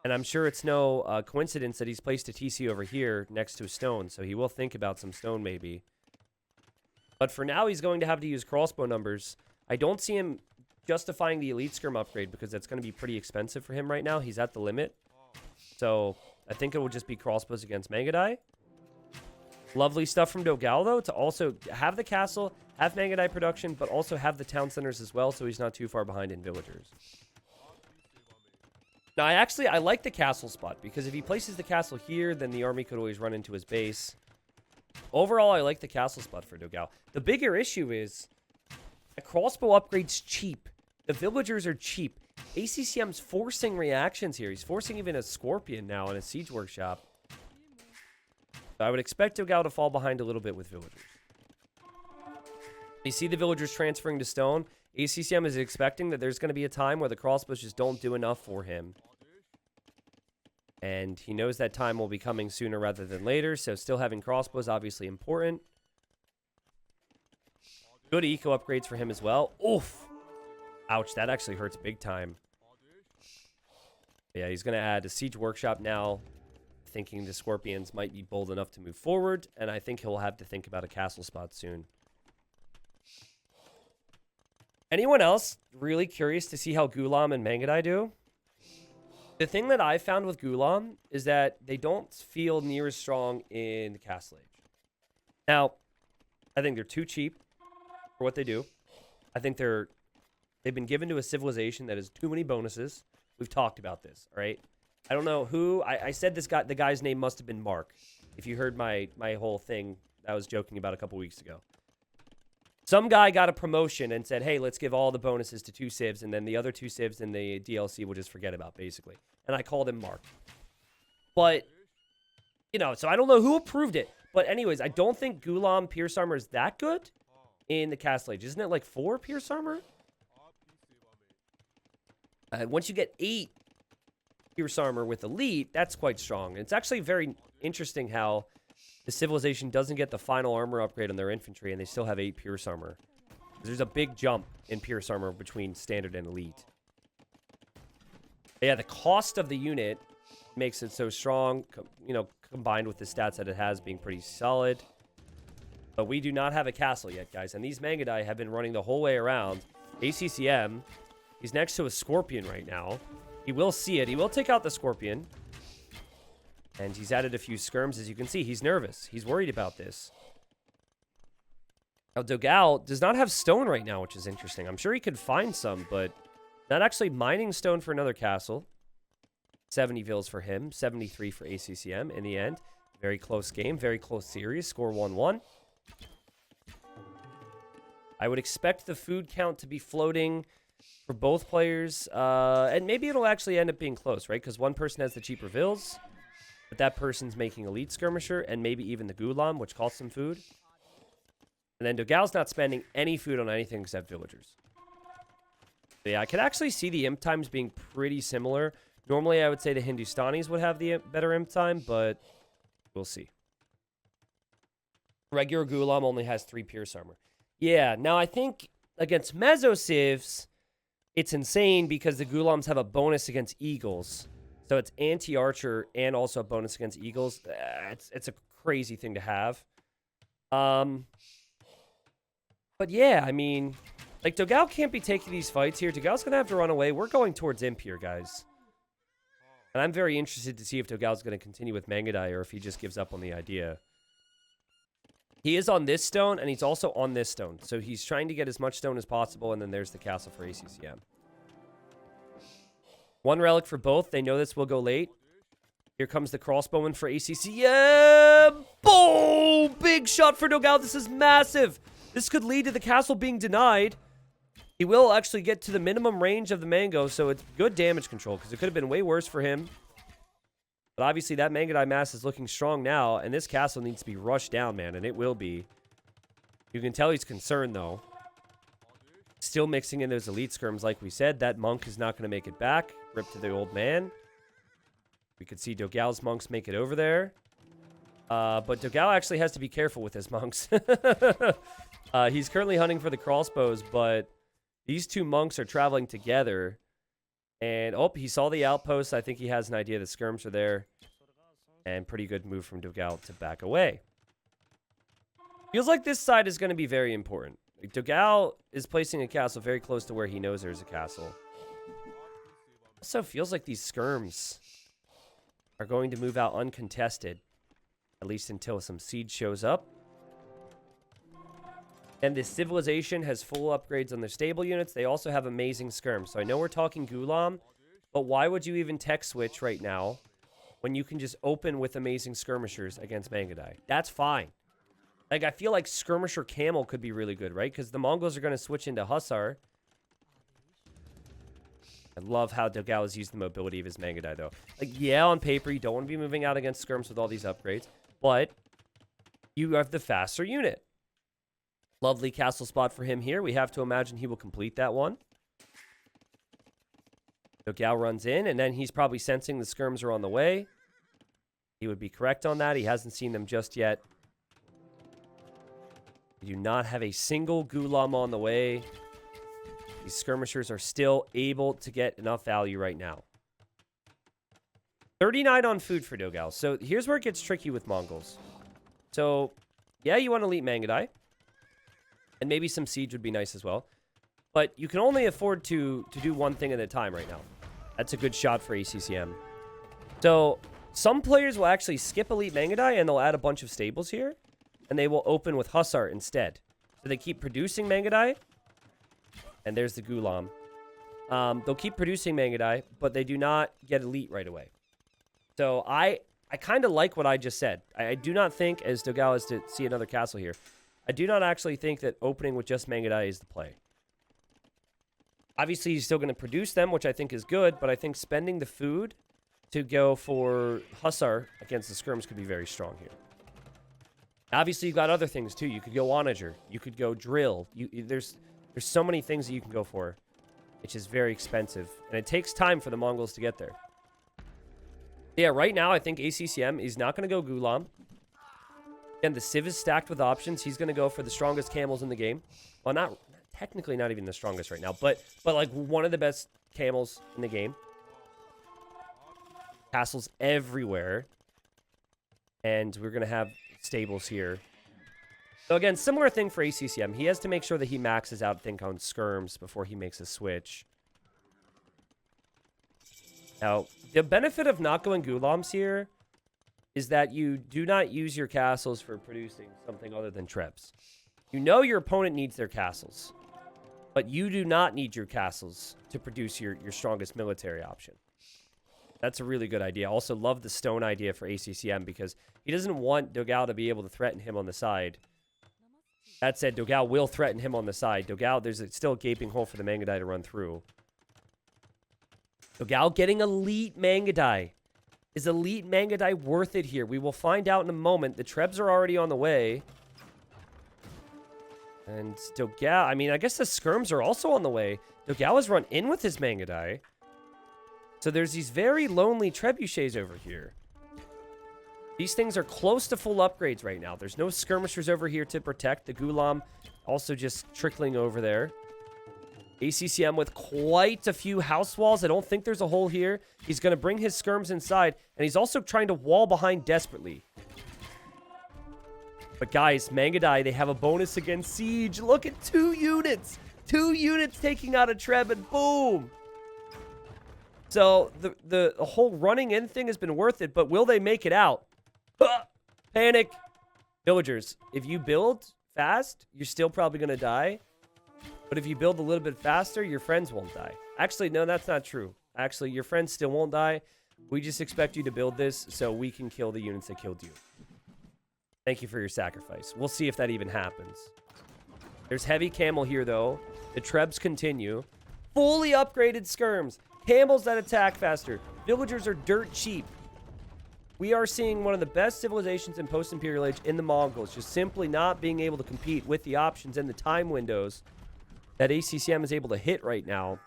And I'm sure it's no coincidence that he's placed a TC over here next to a stone. So he will think about some stone maybe. But for now, he's going to have to use crossbow numbers. I don't see him justifying the elite skirm upgrade because that's going to be pretty expensive for him right now. He's at the limit. So I think it will just be crossbows against Mangadai. Lovely stuff from Dogao, though, to also have the castle, have Mangonite production, but also have the town centers as well, so he's not too far behind in villagers. Now, I like the castle spot, because if he places the castle here, then the army could always run into his base. Overall, I like the castle spot for Dogao. The bigger issue is a crossbow upgrade's cheap. The villagers are cheap. ACCM's forcing reactions here. He's forcing even a scorpion now in a siege workshop. So I would expect Dogao to fall behind a little bit with villagers. You see the villagers transferring to stone. ACCM is expecting that there's going to be a time where the crossbows just don't do enough for him. And he knows that time will be coming sooner rather than later, so still having crossbows obviously important. Good eco upgrades for him as well. Oof! Ouch, that actually hurts big time. Yeah, he's going to add a siege workshop now, thinking the scorpions might be bold enough to move forward, and I think he'll have to think about a castle spot soon. Anyone else really curious to see how Gulam and Mangadai do? The thing that I found with Gulam is that they don't feel near as strong in the Castle Age. Now, I think they're too cheap for what they do. I think they've been given to a civilization that has too many bonuses. We've talked about this, all right? I don't know who. I said the guy's name must have been Mark. If you heard my whole thing that I was joking about a couple weeks ago. Some guy got a promotion and said, hey, let's give all the bonuses to 2 civs, and then the other 2 civs in the DLC we'll just forget about, basically. And I called him Mark. But, you know, so I don't know who approved it. But anyways, I don't think Gulam Pierce Armor is that good in the Castle Age. Isn't it like 4 Pierce Armor? Once you get 8 Pierce Armor with Elite, that's quite strong. And it's actually very interesting how the civilization doesn't get the final armor upgrade on their infantry, and they still have 8 Pierce Armor. There's a big jump in Pierce Armor between Standard and Elite. But yeah, the cost of the unit makes it so strong, you know, combined with the stats that it has being pretty solid. But we do not have a castle yet, guys, and these Mangadai have been running the whole way around. ACCM, he's next to a Scorpion right now. He will see it. He will take out the Scorpion. And he's added a few skirms. As you can see, he's nervous. He's worried about this. Now, Dogao does not have stone right now, which is interesting. I'm sure he could find some, but not actually mining stone for another castle. 70 vills for him, 73 for ACCM in the end. Very close game, very close series. Score 1-1. I would expect the food count to be floating for both players. And maybe it'll actually end up being close, right? Because one person has the cheaper vills. But that person's making Elite Skirmisher and maybe even the Gulam, which costs some food. And then Dogao's not spending any food on anything except villagers. But yeah, I could actually see the imp times being pretty similar. Normally, I would say the Hindustanis would have the better imp time, but we'll see. Regular Gulam only has 3 Pierce Armor. Yeah, now I think against Mezzo Civs, it's insane because the Gulams have a bonus against Eagles. So it's anti-archer and also a bonus against eagles. It's a crazy thing to have. But yeah, I mean, like Dogao can't be taking these fights here. Dogao's going to have to run away. We're going towards imp here, guys. And I'm very interested to see if Dogao's going to continue with Mangadai or if he just gives up on the idea. He is on this stone and he's also on this stone. So he's trying to get as much stone as possible. And then there's the castle for ACCM. 1 relic for both. They know this will go late. Here comes the crossbowman for ACCM. Boom! Big shot for Dogao. This is massive. This could lead to the castle being denied. He will actually get to the minimum range of the mango, so it's good damage control, because it could have been way worse for him. But obviously, that Mangadai mass is looking strong now, and this castle needs to be rushed down, man, and it will be. You can tell he's concerned, though. Still mixing in those elite skirms, like we said. That monk is not going to make it back. Rip to the old man. We could see Dogao's monks make it over there. But Dogao actually has to be careful with his monks. He's currently hunting for the crossbows, but these 2 monks are traveling together. And, oh, he saw the outpost. I think he has an idea the skirms are there. And pretty good move from Dogao to back away. Feels like this side is going to be very important. Like, Dogao is placing a castle very close to where he knows there's a castle. Also feels like these skirms are going to move out uncontested. At least until some siege shows up. And this civilization has full upgrades on their stable units. They also have amazing skirms. So I know we're talking Gulam, but why would you even tech switch right now when you can just open with amazing skirmishers against Mangudai? That's fine. Like, I feel like skirmisher camel could be really good, right? Because the Mongols are going to switch into Hussar. I love how Dogao has used the mobility of his Mangudai, though. Like, yeah, on paper, you don't want to be moving out against skirms with all these upgrades, but you have the faster unit. Lovely castle spot for him here. We have to imagine he will complete that one. Dogao runs in, and then he's probably sensing the skirms are on the way. He would be correct on that. He hasn't seen them just yet. We do not have a single Gulam on the way. These skirmishers are still able to get enough value right now. 39 on food for Dogao. So here's where it gets tricky with Mongols. So, yeah, you want elite Mangudai. And maybe some siege would be nice as well. But you can only afford to do one thing at a time right now. That's a good shot for ACCM. So some players will actually skip elite Mangudai and they'll add a bunch of stables here. And they will open with Hussar instead. So they keep producing Mangudai. And there's the Gulam. They'll keep producing Mangudai, but they do not get elite right away. So I kind of like what I just said. I do not think, as Dogao is to see another castle here, I do not actually think that opening with just Mangudai is the play. Obviously, he's still going to produce them, which I think is good, but I think spending the food to go for Hussar against the skirms could be very strong here. Obviously, you've got other things, too. You could go Onager. You could go Drill. There's so many things that you can go for, which is very expensive. And it takes time for the Mongols to get there. Yeah, right now, I think ACCM is not going to go Gulam. Again, the Civ is stacked with options. He's going to go for the strongest camels in the game. Well, technically not even the strongest right now, but like one of the best camels in the game. Castles everywhere. And we're going to have stables here. So again, similar thing for ACCM. He has to make sure that he maxes out, I think, on skirms before he makes a switch. Now, the benefit of not going Gulams here is that you do not use your castles for producing something other than Trebs. You know your opponent needs their castles, but you do not need your castles to produce your strongest military option. That's a really good idea. I also love the stone idea for ACCM because he doesn't want Dogao to be able to threaten him on the side. That said, Dogao will threaten him on the side. Dogao, there's still a gaping hole for the Mangudai to run through. Dogao getting elite Mangudai. Is elite Mangudai worth it here? We will find out in a moment. The Trebs are already on the way. And Dogao, I mean, I guess the skirms are also on the way. Dogao has run in with his Mangudai. So there's these very lonely trebuchets over here. These things are close to full upgrades right now. There's no skirmishers over here to protect. The Gulam also just trickling over there. ACCM with quite a few house walls. I don't think there's a hole here. He's going to bring his skirms inside. And he's also trying to wall behind desperately. But guys, Mangudai, they have a bonus against siege. Look at 2 units. 2 units taking out a Treb and boom. So the whole running in thing has been worth it. But will they make it out? Panic. Villagers, if you build fast, you're still probably going to die. But if you build a little bit faster, your friends won't die. Actually, no, that's not true. Actually, your friends still won't die. We just expect you to build this so we can kill the units that killed you. Thank you for your sacrifice. We'll see if that even happens. There's heavy camel here, though. The Trebs continue. Fully upgraded skirms. Camels that attack faster. Villagers are dirt cheap. We are seeing one of the best civilizations in post-Imperial Age in the Mongols, just simply not being able to compete with the options and the time windows that ACCM is able to hit right now.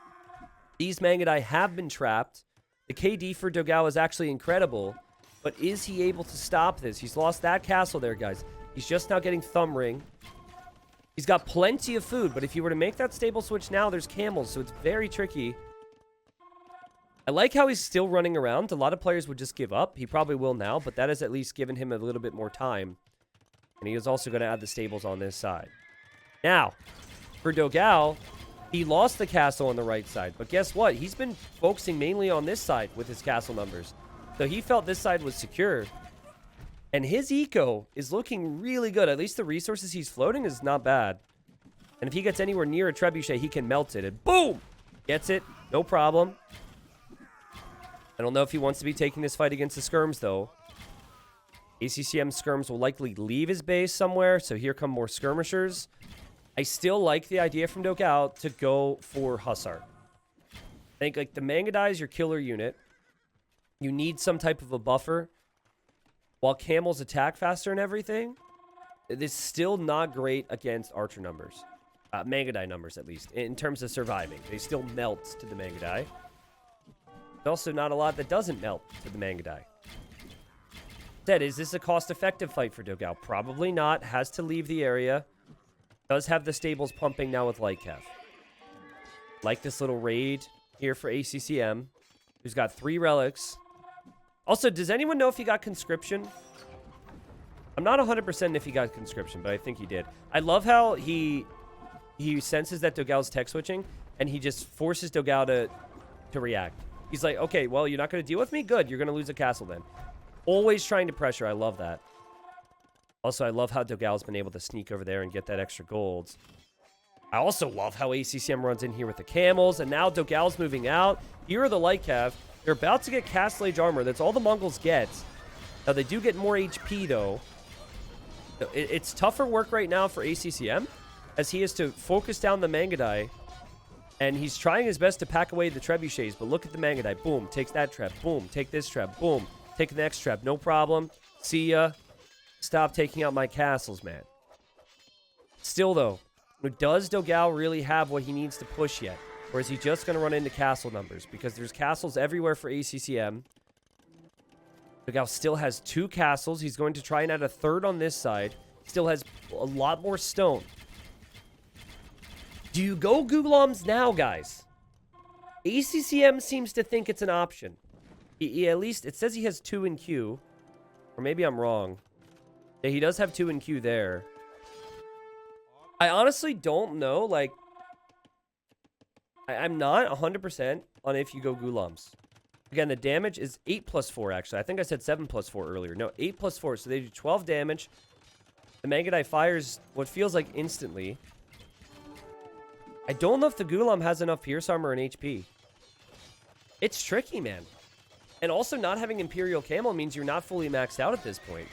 These Mangudai have been trapped. The KD for Dogao is actually incredible, but is he able to stop this? He's lost that castle there, guys. He's just now getting Thumb Ring. He's got plenty of food, but if you were to make that stable switch now, there's camels, so it's very tricky. I like how he's still running around. A lot of players would just give up. He probably will now, but that has at least given him a little bit more time. And he is also going to add the stables on this side. Now, for Dogao, he lost the castle on the right side. But guess what? He's been focusing mainly on this side with his castle numbers. So he felt this side was secure. And his eco is looking really good. At least the resources he's floating is not bad. And if he gets anywhere near a trebuchet, he can melt it. And boom! Gets it. No problem. I don't know if he wants to be taking this fight against the skirms, though. ACCM skirms will likely leave his base somewhere, so here come more skirmishers. I still like the idea from Dogao to go for Hussar. I think, like, the Mangudai is your killer unit. You need some type of a buffer. While camels attack faster and everything, it is still not great against archer numbers. Mangudai numbers, at least, in terms of surviving. They still melt to the Mangudai. There's also not a lot that doesn't melt to the Mangudai. Said, is this a cost-effective fight for Dogao? Probably not. Has to leave the area. Does have the stables pumping now with Lightcav. Like this little raid here for ACCM, who's got 3 relics. Also, does anyone know if he got conscription? I'm not 100% if he got conscription, but I think he did. I love how he senses that Dogao's tech switching, and he just forces Dogao to react. He's like, okay, well, you're not going to deal with me? Good, you're going to lose a castle then. Always trying to pressure. I love that. Also, I love how Dogao's been able to sneak over there and get that extra gold. I also love how ACCM runs in here with the camels, and now Dogao's moving out. Here are the Lightcav. They're about to get Castle Age armor. That's all the Mongols get. Now, they do get more HP, though. It's tougher work right now for ACCM, as he has to focus down the Mangudai. And he's trying his best to pack away the trebuchets, but look at the Mangudai. Boom, takes that trap. Boom, take this trap. Boom, take the next trap. No problem. See ya. Stop taking out my castles, man. Still, though, does Dogao really have what he needs to push yet? Or is he just going to run into castle numbers? Because there's castles everywhere for ACCM. Dogao still has 2 castles. He's going to try and add a 3rd on this side. Still has a lot more stone. Do you go Gulams now, guys? ACCM seems to think it's an option. He at least, it says he has 2 in queue. Or maybe I'm wrong. Yeah, he does have 2 in queue there. I honestly don't know, like... I'm not 100% on if you go Gulams. Again, the damage is 8 plus 4, actually. I think I said 7 plus 4 earlier. No, 8 plus 4, so they do 12 damage. The Mangudai fires what feels like instantly. I don't know if the Gulam has enough Pierce Armor and HP. It's tricky, man. And also, not having Imperial Camel means you're not fully maxed out at this point.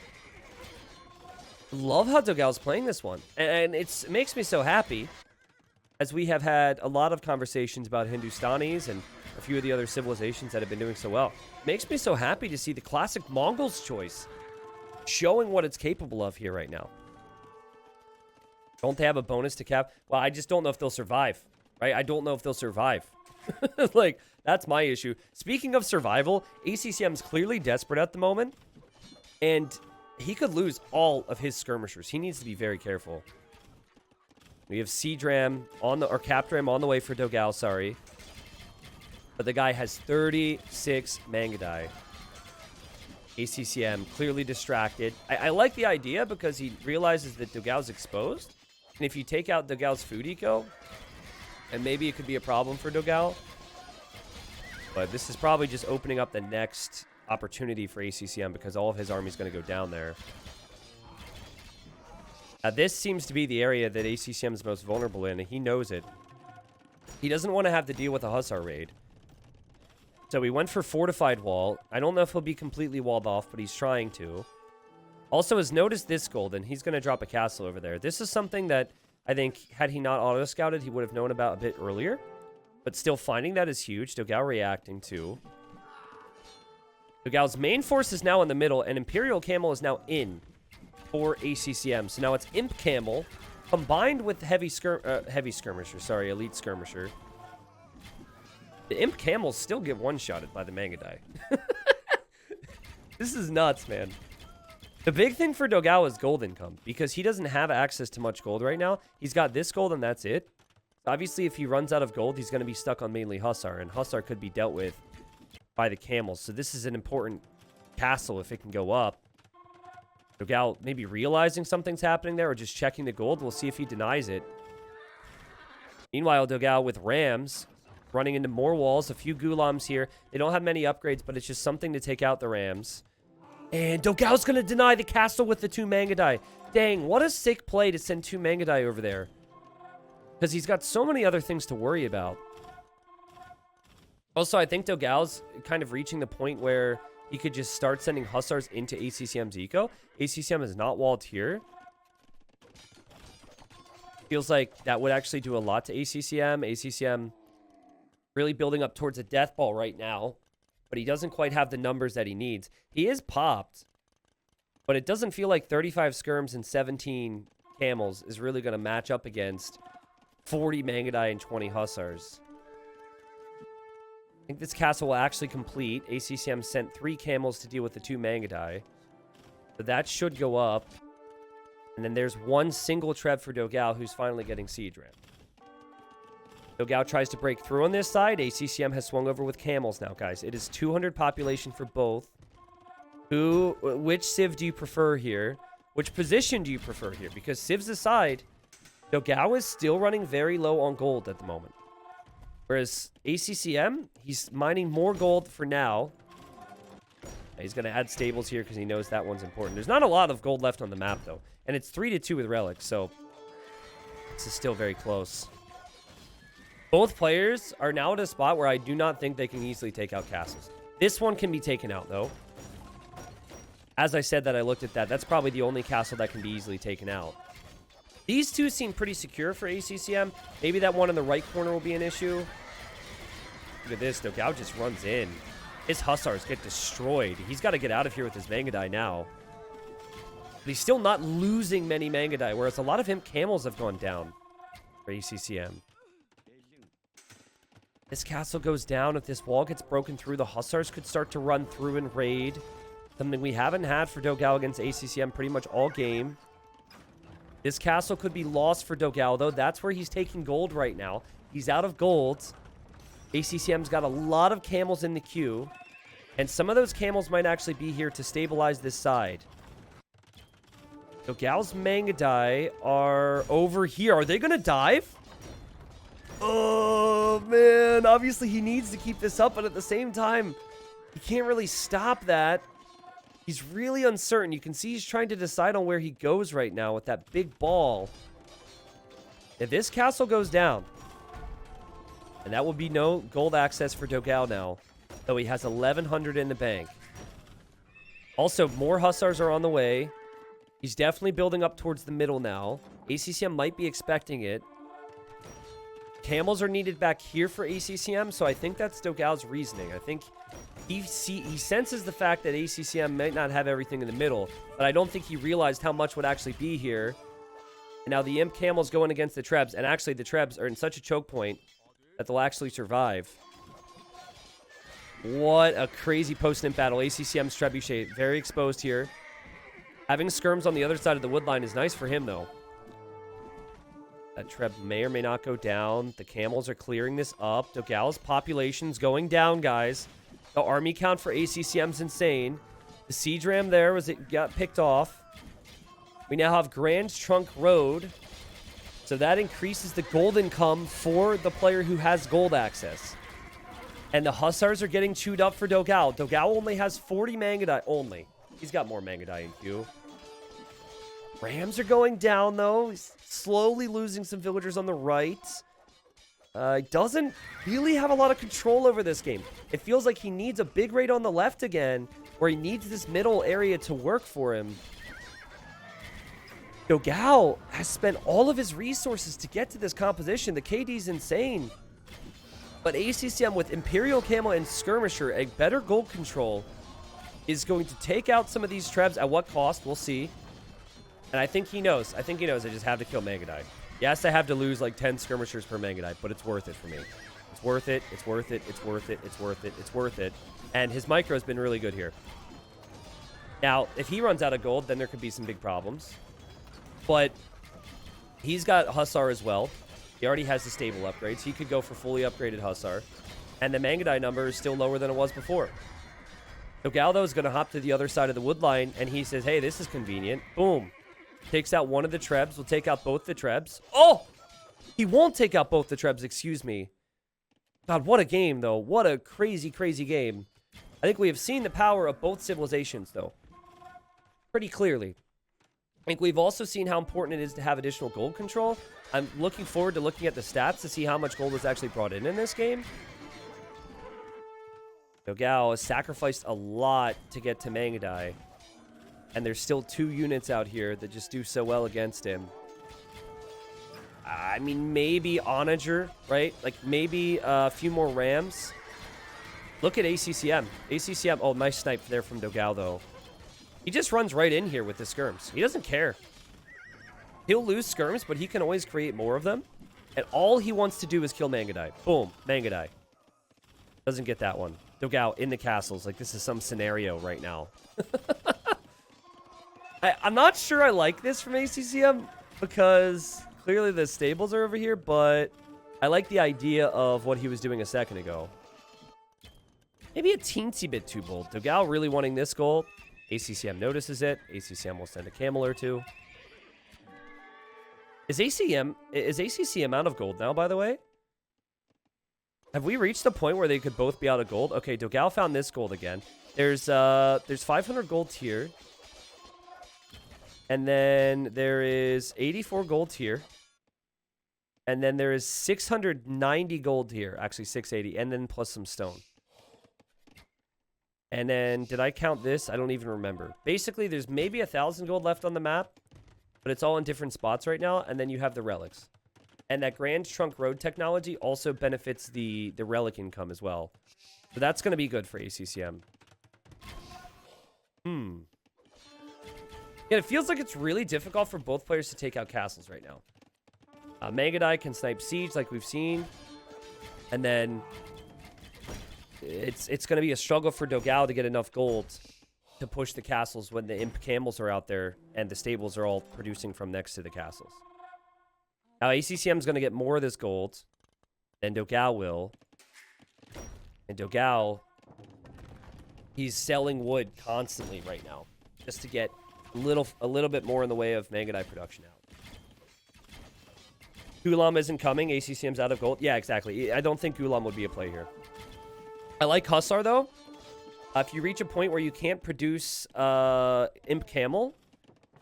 Love how Dogao's playing this one. And it makes me so happy, as we have had a lot of conversations about Hindustanis and a few of the other civilizations that have been doing so well. Makes me so happy to see the classic Mongols choice showing what it's capable of here right now. Don't they have a bonus to cap? Well, I just don't know if they'll survive, right? I don't know if they'll survive. Like, that's my issue. Speaking of survival, ACCM's clearly desperate at the moment, and he could lose all of his skirmishers. He needs to be very careful. We have Seadram on the, or Capdram on the way for Dogao, sorry. But the guy has 36 Mangudai. ACCM clearly distracted. I like the idea because he realizes that Dogao's exposed. And if you take out Dogao's food eco, and maybe it could be a problem for Dogao. But this is probably just opening up the next opportunity for ACCM because all of his army is going to go down there. Now, this seems to be the area that ACCM is most vulnerable in, and he knows it. He doesn't want to have to deal with a Hussar raid. So he went for Fortified Wall. I don't know if he'll be completely walled off, but he's trying to. Also has noticed this gold, and he's going to drop a castle over there. This is something that I think, had he not auto-scouted, he would have known about a bit earlier. But still, finding that is huge. Dogao reacting to. Dogao's main force is now in the middle, and Imperial Camel is now in for ACCM. So now it's Imp Camel combined with Heavy Skirmisher. Sorry, Elite Skirmisher. The Imp Camels still get one-shotted by the Mangudai. This is nuts, man. The big thing for Dogao is gold income, because he doesn't have access to much gold right now. He's got this gold, and that's it. Obviously, if he runs out of gold, he's going to be stuck on mainly Hussar, and Hussar could be dealt with by the camels. So this is an important castle if it can go up. Dogao maybe realizing something's happening there, or just checking the gold. We'll see if he denies it. Meanwhile, Dogao with Rams running into more walls, a few Gulams here. They don't have many upgrades, but it's just something to take out the Rams. And Dogao's going to deny the castle with the 2 Mangudai. Dang, what a sick play to send 2 Mangudai over there. Because he's got so many other things to worry about. Also, I think Dogao's kind of reaching the point where he could just start sending Hussars into ACCM's eco. ACCM is not walled here. Feels like that would actually do a lot to ACCM. ACCM really building up towards a death ball right now. But he doesn't quite have the numbers that he needs. He is popped. But it doesn't feel like 35 skirms and 17 camels is really going to match up against 40 Mangudai and 20 Hussars. I think this castle will actually complete. ACCM sent 3 camels to deal with the 2 Mangudai. So that should go up. And then there's 1 single Treb for Dogao, who's finally getting siege ramp. Dogao tries to break through on this side. ACCM has swung over with camels now, guys. It is 200 population for both. Which civ do you prefer here? Which position do you prefer here? Because civs aside, Dogao is still running very low on gold at the moment. Whereas ACCM, he's mining more gold for now. He's going to add stables here because he knows that one's important. There's not a lot of gold left on the map, though. And it's 3-2 with relics, so this is still very close. Both players are now at a spot where I do not think they can easily take out castles. This one can be taken out, though. As I said that I looked at that, that's probably the only castle that can be easily taken out. These two seem pretty secure for ACCM. Maybe that one in the right corner will be an issue. Look at this. Dogao just runs in. His Hussars get destroyed. He's got to get out of here with his Mangudai now. But he's still not losing many Mangudai, whereas a lot of him camels have gone down for ACCM. This castle goes down. If this wall gets broken through, the Hussars could start to run through and raid. Something we haven't had for Dogao against ACCM pretty much all game. This castle could be lost for Dogao, though. That's where he's taking gold right now. He's out of gold. ACCM's got a lot of camels in the queue. And some of those camels might actually be here to stabilize this side. Dogao's Mangudai are over here. Are they going to dive? Oh, man. Obviously, he needs to keep this up, but at the same time, he can't really stop that. He's really uncertain. You can see he's trying to decide on where he goes right now with that big ball. If this castle goes down, and that will be no gold access for Dogao now, though he has 1,100 in the bank. Also, more Hussars are on the way. He's definitely building up towards the middle now. ACCM might be expecting it. Camels are needed back here for ACCM, so I think that's Dogao's reasoning. I think he senses the fact that ACCM might not have everything in the middle, but I don't think he realized how much would actually be here. And now the Imp Camel's going against the Trebs, and actually the Trebs are in such a choke point that they'll actually survive. What a crazy post-Imp battle. ACCM's Trebuchet very exposed here. Having skirms on the other side of the wood line is nice for him, though. That Treb may or may not go down. The camels are clearing this up. Dogao's population's going down, guys. The army count for ACCM's insane. The siege ram there got picked off. We now have Grand Trunk Road. So that increases the gold income for the player who has gold access. And the Hussars are getting chewed up for Dogao. Dogao only has 40 Mangudai. Only. He's got more Mangudai in queue. Rams are going down, though. He's slowly losing some villagers on the right. Doesn't really have a lot of control over this game. It feels like he needs a big raid on the left again, where he needs this middle area to work for him. Dogao has spent all of his resources to get to this composition. The KD's insane. But ACCM with Imperial Camel and Skirmisher, a better gold control, is going to take out some of these Trebs. At what cost? We'll see. And I think he knows. I just have to kill Mangudai. Yes, I have to lose like 10 Skirmishers per Mangudai, but it's worth it for me. It's worth it. It's worth it. It's worth it. It's worth it. It's worth it. And his micro has been really good here. Now, if he runs out of gold, then there could be some big problems. But he's got Hussar as well. He already has the stable upgrades. He could go for fully upgraded Hussar. And the Mangudai number is still lower than it was before. Dogao, though, is going to hop to the other side of the wood line, and he says, hey, this is convenient. Boom. Takes out one of the Trebs. We'll take out both the Trebs. Oh! He won't take out both the Trebs, excuse me. God, what a game, though. What a crazy, crazy game. I think we have seen the power of both civilizations, though. pretty clearly. I think we've also seen how important it is to have additional gold control. I'm looking forward to looking at the stats to see how much gold was actually brought in this game. Dogao has sacrificed a lot to get to Mangadai. And there's still 2 units out here that just do so well against him. I mean, maybe Onager, right? Like, maybe a few more Rams. Look at ACCM. ACCM, oh, nice snipe there from Dogao, though. He just runs right in here with the skirms. He doesn't care. He'll lose skirms, but he can always create more of them. And all he wants to do is kill Mangadai. Boom, Mangadai. Doesn't get that one. Dogao in the castles. Like, this is some scenario right now. I'm not sure I like this from ACCM because clearly the stables are over here, but I like the idea of what he was doing a second ago. Maybe a teensy bit too bold. Dogao really wanting this goal. ACCM notices it. ACCM will send a camel or two. Is ACCM out of gold now, by the way? Have we reached the point where they could both be out of gold? Okay, Dogao found this gold again. There's 500 gold here. And then there is 84 gold here. And then there is 690 gold here. Actually, 680. And then plus some stone. And then, did I count this? I don't even remember. Basically, there's maybe 1,000 gold left on the map. But it's all in different spots right now. And then you have the relics. And that Grand Trunk Road technology also benefits the relic income as well. So that's going to be good for ACCM. Yeah, it feels like it's really difficult for both players to take out castles right now. Mangadai can snipe siege like we've seen. And then it's going to be a struggle for Dogao to get enough gold to push the castles when the imp camels are out there and the stables are all producing from next to the castles. Now, ACCM is going to get more of this gold than Dogao will. And Dogao, he's selling wood constantly right now just to get a little bit more in the way of Mangadai production out. Gulam isn't coming. ACCM's out of gold. Yeah, exactly. I don't think Gulam would be a play here. I like Hussar, though. If you reach a point where you can't produce Imp Camel,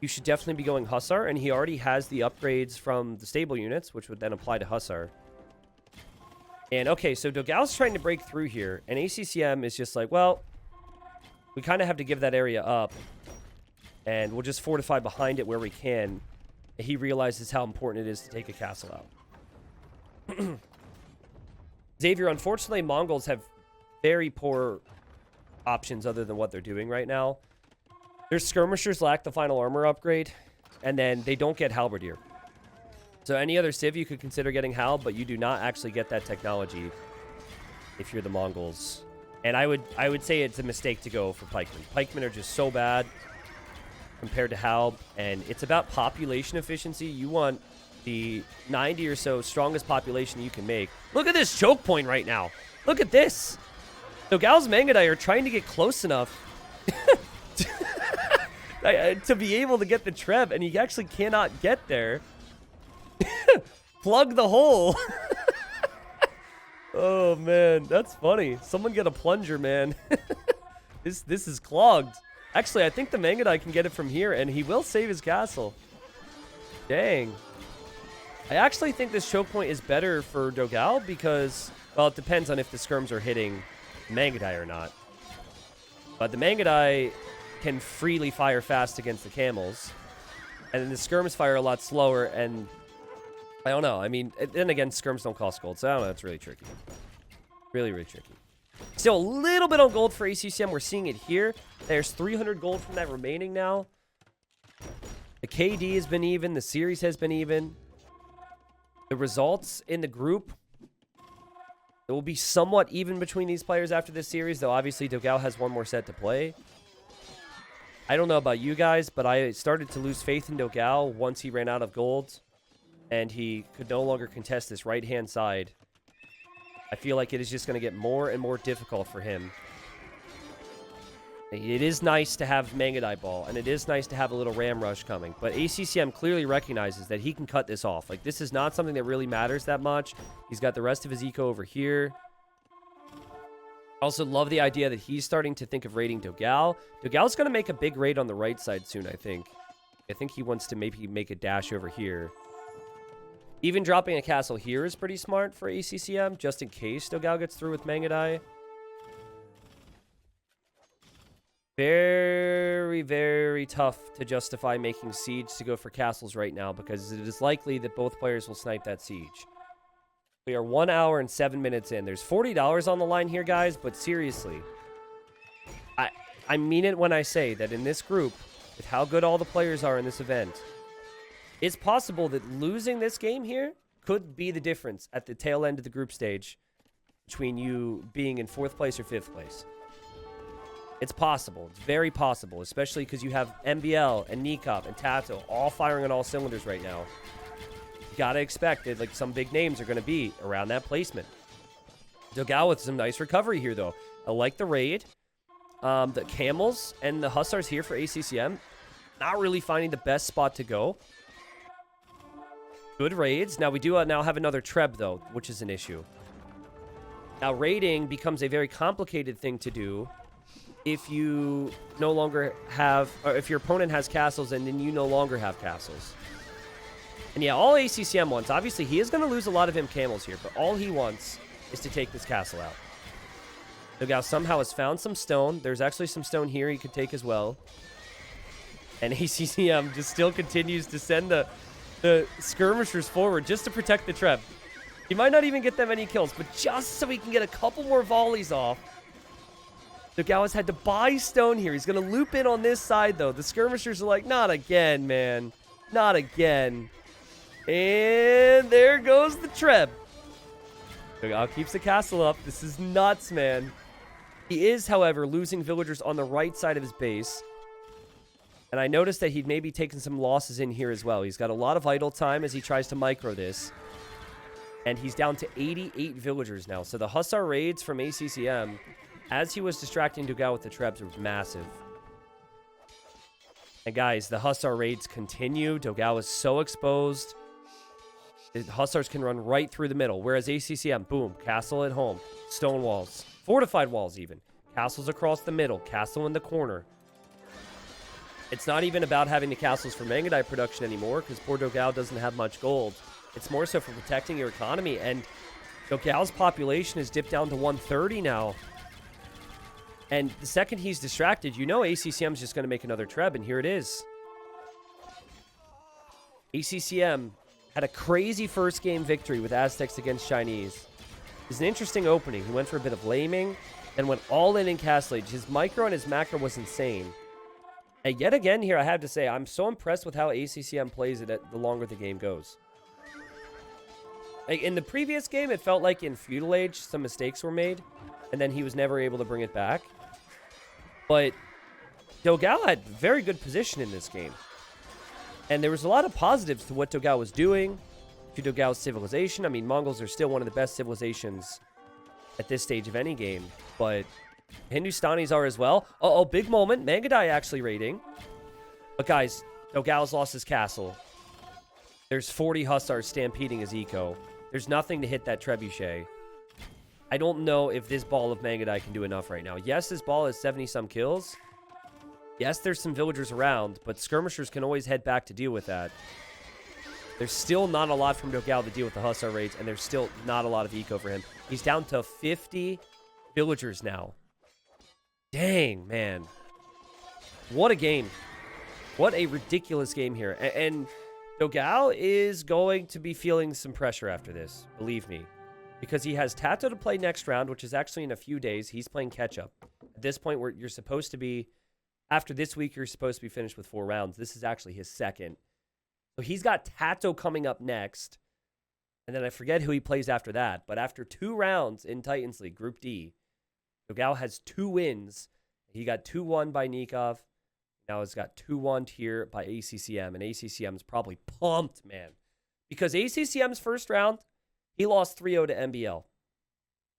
you should definitely be going Hussar. And he already has the upgrades from the stable units, which would then apply to Hussar. And, okay, so Dogao's trying to break through here. And ACCM is just like, well, we kind of have to give that area up. And we'll just fortify behind it where we can. He realizes how important it is to take a castle out. Xavier, unfortunately, Mongols have very poor options other than what they're doing right now. Their skirmishers lack the final armor upgrade, and then they don't get halberdier. So any other civ you could consider getting halb, but you do not actually get that technology if you're the Mongols. And I would say it's a mistake to go for pikemen. Pikemen are just so bad compared to halb, and it's about population efficiency. You want the 90 or so strongest population you can make. Look at this choke point right now. Look at this. So Gao's Mangadai are trying to get close enough to be able to get the Trev, and he actually cannot get there. Plug the hole. Oh, man. That's funny. Someone get a plunger, man. This is clogged. Actually, I think the Mangadai can get it from here, and he will save his castle. Dang. I actually think this choke point is better for Dogao because, well, it depends on if the skirms are hitting Mangadai or not. But the Mangadai can freely fire fast against the camels. And then the skirms fire a lot slower, and I don't know. I mean, then again, skirms don't cost gold, so I don't know. It's really tricky. Really, really tricky. Still a little bit on gold for ACCM. We're seeing it here. There's 300 gold from that remaining now. The KD has been even. The series has been even. The results in the group, it will be somewhat even between these players after this series, though obviously Dogao has one more set to play. I don't know about you guys, but I started to lose faith in Dogao once he ran out of gold and he could no longer contest this right-hand side. I feel like it is just going to get more and more difficult for him. It is nice to have Mangadai Ball, and it is nice to have a little Ram Rush coming, but ACCM clearly recognizes that he can cut this off. Like, this is not something that really matters that much. He's got the rest of his eco over here. Also love the idea that he's starting to think of raiding Dogao. Dogao's going to make a big raid on the right side soon, I think. I think he wants to maybe make a dash over here. Even dropping a castle here is pretty smart for ACCM, just in case Dogao gets through with Mangadai. Very, very tough to justify making siege to go for castles right now, because it is likely that both players will snipe that siege. We are 1 hour and 7 minutes in. There's $40 on the line here, guys, but seriously, I mean it when I say that in this group, with how good all the players are in this event, it's possible that losing this game here could be the difference at the tail end of the group stage between you being in 4th place or 5th place. It's possible. It's very possible, especially because you have MBL and Nikop and Tato all firing on all cylinders right now. You gotta expect that like some big names are going to be around that placement. Dogao with some nice recovery here, though. I like the raid. The Camels and the Hussars here for ACCM. Not really finding the best spot to go. Good raids. Now, we do now have another Treb, though, which is an issue. Now, raiding becomes a very complicated thing to do if you no longer have, or if your opponent has castles and then you no longer have castles. And yeah, all ACCM wants, obviously, he is going to lose a lot of him Camels here, but all he wants is to take this castle out. Dogao somehow has found some stone. There's actually some stone here he could take as well. And ACCM just still continues to send the skirmishers forward just to protect the Treb. He might not even get that many kills, but just so he can get a couple more volleys off. Dogao has had to buy stone here. He's going to loop in on this side, though. The skirmishers are like, not again, man. Not again. And there goes the Treb. Dogao keeps the castle up. This is nuts, man. He is, however, losing villagers on the right side of his base. And I noticed that he'd maybe taken some losses in here as well. He's got a lot of idle time as he tries to micro this. And he's down to 88 villagers now. So the Hussar raids from ACCM, as he was distracting Dogao with the Trebs, were massive. And guys, the Hussar raids continue. Dogao is so exposed. The Hussars can run right through the middle. Whereas ACCM, boom, castle at home. Stone walls. Fortified walls even. Castles across the middle. Castle in the corner. It's not even about having the castles for Mangadai production anymore, because poor Dogao doesn't have much gold. It's more so for protecting your economy, and Dogao's population is dipped down to 130 now. And the second he's distracted, you know ACCM's just going to make another Treb, and here it is. ACCM had a crazy first game victory with Aztecs against Chinese. It's an interesting opening. He went for a bit of laming, then went all in Castle Age. His micro and his macro was insane. And yet again here, I have to say, I'm so impressed with how ACCM plays it the longer the game goes. Like in the previous game, it felt like in Feudal Age, some mistakes were made, and then he was never able to bring it back. But Dogao had very good position in this game. And there was a lot of positives to what Dogao was doing, to Dogao's civilization. I mean, Mongols are still one of the best civilizations at this stage of any game, but Hindustanis are as well. Uh-oh, big moment. Mangadai actually raiding. But guys, Dogao's lost his castle. There's 40 Hussars stampeding his eco. There's nothing to hit that trebuchet. I don't know if this ball of Mangadai can do enough right now. Yes, this ball has 70-some kills. Yes, there's some villagers around, but skirmishers can always head back to deal with that. There's still not a lot from Dogao to deal with the Hussar raids, and there's still not a lot of eco for him. He's down to 50 villagers now. Dang, man. What a game. What a ridiculous game here. And Dogao is going to be feeling some pressure after this, believe me. Because he has Tato to play next round, which is actually in a few days. He's playing catch-up. At this point, where you're supposed to be... After this week, you're supposed to be finished with 4 rounds. This is actually his second. So he's got Tato coming up next. And then I forget who he plays after that. But after 2 rounds in Titans League, Group D, Dogao has 2 wins. He got 2-1 by Nikov. Now he's got 2-1 here by ACCM. And ACCM is probably pumped, man. Because ACCM's first round, he lost 3-0 to MBL.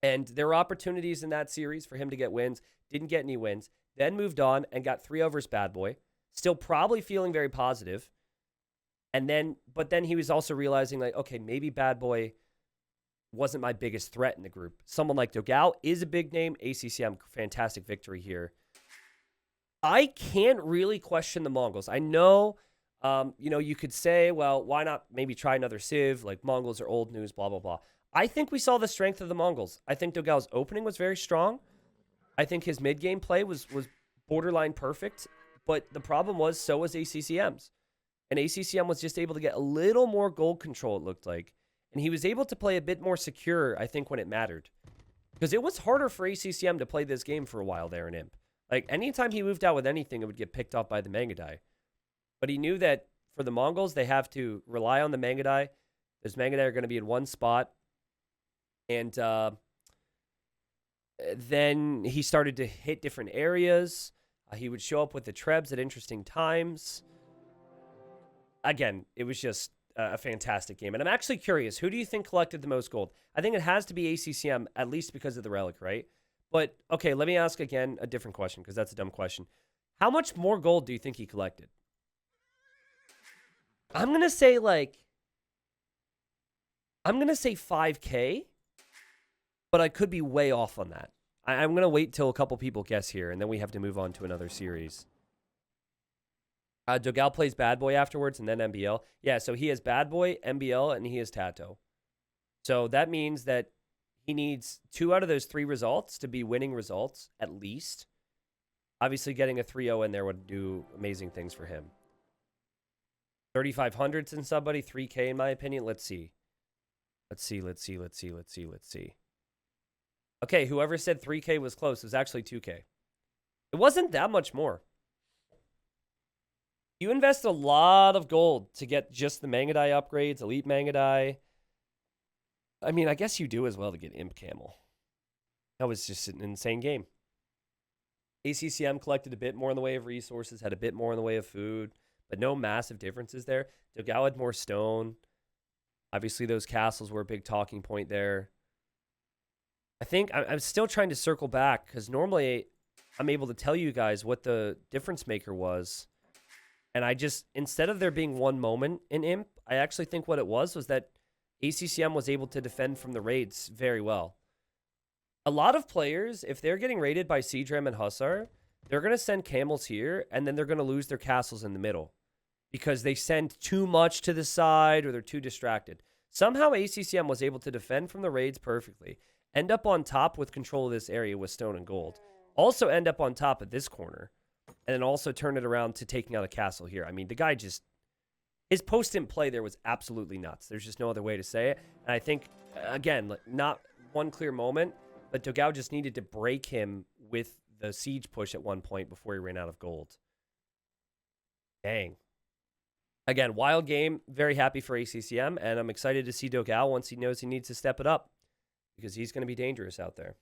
And there were opportunities in that series for him to get wins. Didn't get any wins. Then moved on and got 3-0 versus Bad Boy. Still probably feeling very positive. But then he was also realizing, like, okay, maybe Bad Boy wasn't my biggest threat in the group. Someone like Dogao is a big name. ACCM, fantastic victory here. I can't really question the Mongols. I know, you could say, well, why not maybe try another Civ? Like, Mongols are old news, blah, blah, blah. I think we saw the strength of the Mongols. I think Dogao's opening was very strong. I think his mid-game play was borderline perfect. But the problem was, so was ACCM's. And ACCM was just able to get a little more gold control, it looked like. And he was able to play a bit more secure, I think, when it mattered. Because it was harder for ACCM to play this game for a while there in Imp. Like, anytime he moved out with anything, it would get picked off by the Mangadai. But he knew that for the Mongols, they have to rely on the Mangadai. Those Mangadai are going to be in one spot. And then he started to hit different areas. He would show up with the Trebs at interesting times. Again, it was just a fantastic game. And I'm actually curious, who do you think collected the most gold? I think it has to be ACCM, at least because of the relic, right? But, okay, let me ask again a different question, because that's a dumb question. How much more gold do you think he collected? I'm going to say, I'm going to say 5K, but I could be way off on that. I'm going to wait till a couple people guess here, and then we have to move on to another series. Dogao plays Bad Boy afterwards, and then MBL. Yeah, so he has Bad Boy, MBL, and he has Tato. So that means that he needs 2 out of those 3 results to be winning results, at least. Obviously, getting a 3-0 in there would do amazing things for him. 3,500's in somebody, 3K in my opinion. Let's see. Let's see. Okay, whoever said 3K was close, it was actually 2K. It wasn't that much more. You invest a lot of gold to get just the Mangadai upgrades, Elite Mangadai. I mean, I guess you do as well to get Imp Camel. That was just an insane game. ACCM collected a bit more in the way of resources, had a bit more in the way of food, but no massive differences there. Dogao had more stone. Obviously, those castles were a big talking point there. I think I'm still trying to circle back, because normally I'm able to tell you guys what the difference maker was. And I just, instead of there being one moment in Imp, I actually think what it was that ACCM was able to defend from the raids very well. A lot of players, if they're getting raided by Seedram and Hussar, they're going to send camels here, and then they're going to lose their castles in the middle because they send too much to the side or they're too distracted. Somehow ACCM was able to defend from the raids perfectly, end up on top with control of this area with stone and gold, also end up on top at this corner, and then also turn it around to taking out a castle here. I mean, the guy just, his post-imp play there was absolutely nuts. There's just no other way to say it. And I think, again, not one clear moment, but Dogao just needed to break him with the siege push at one point before he ran out of gold. Dang. Again, wild game. Very happy for ACCM, and I'm excited to see Dogao once he knows he needs to step it up, because he's going to be dangerous out there.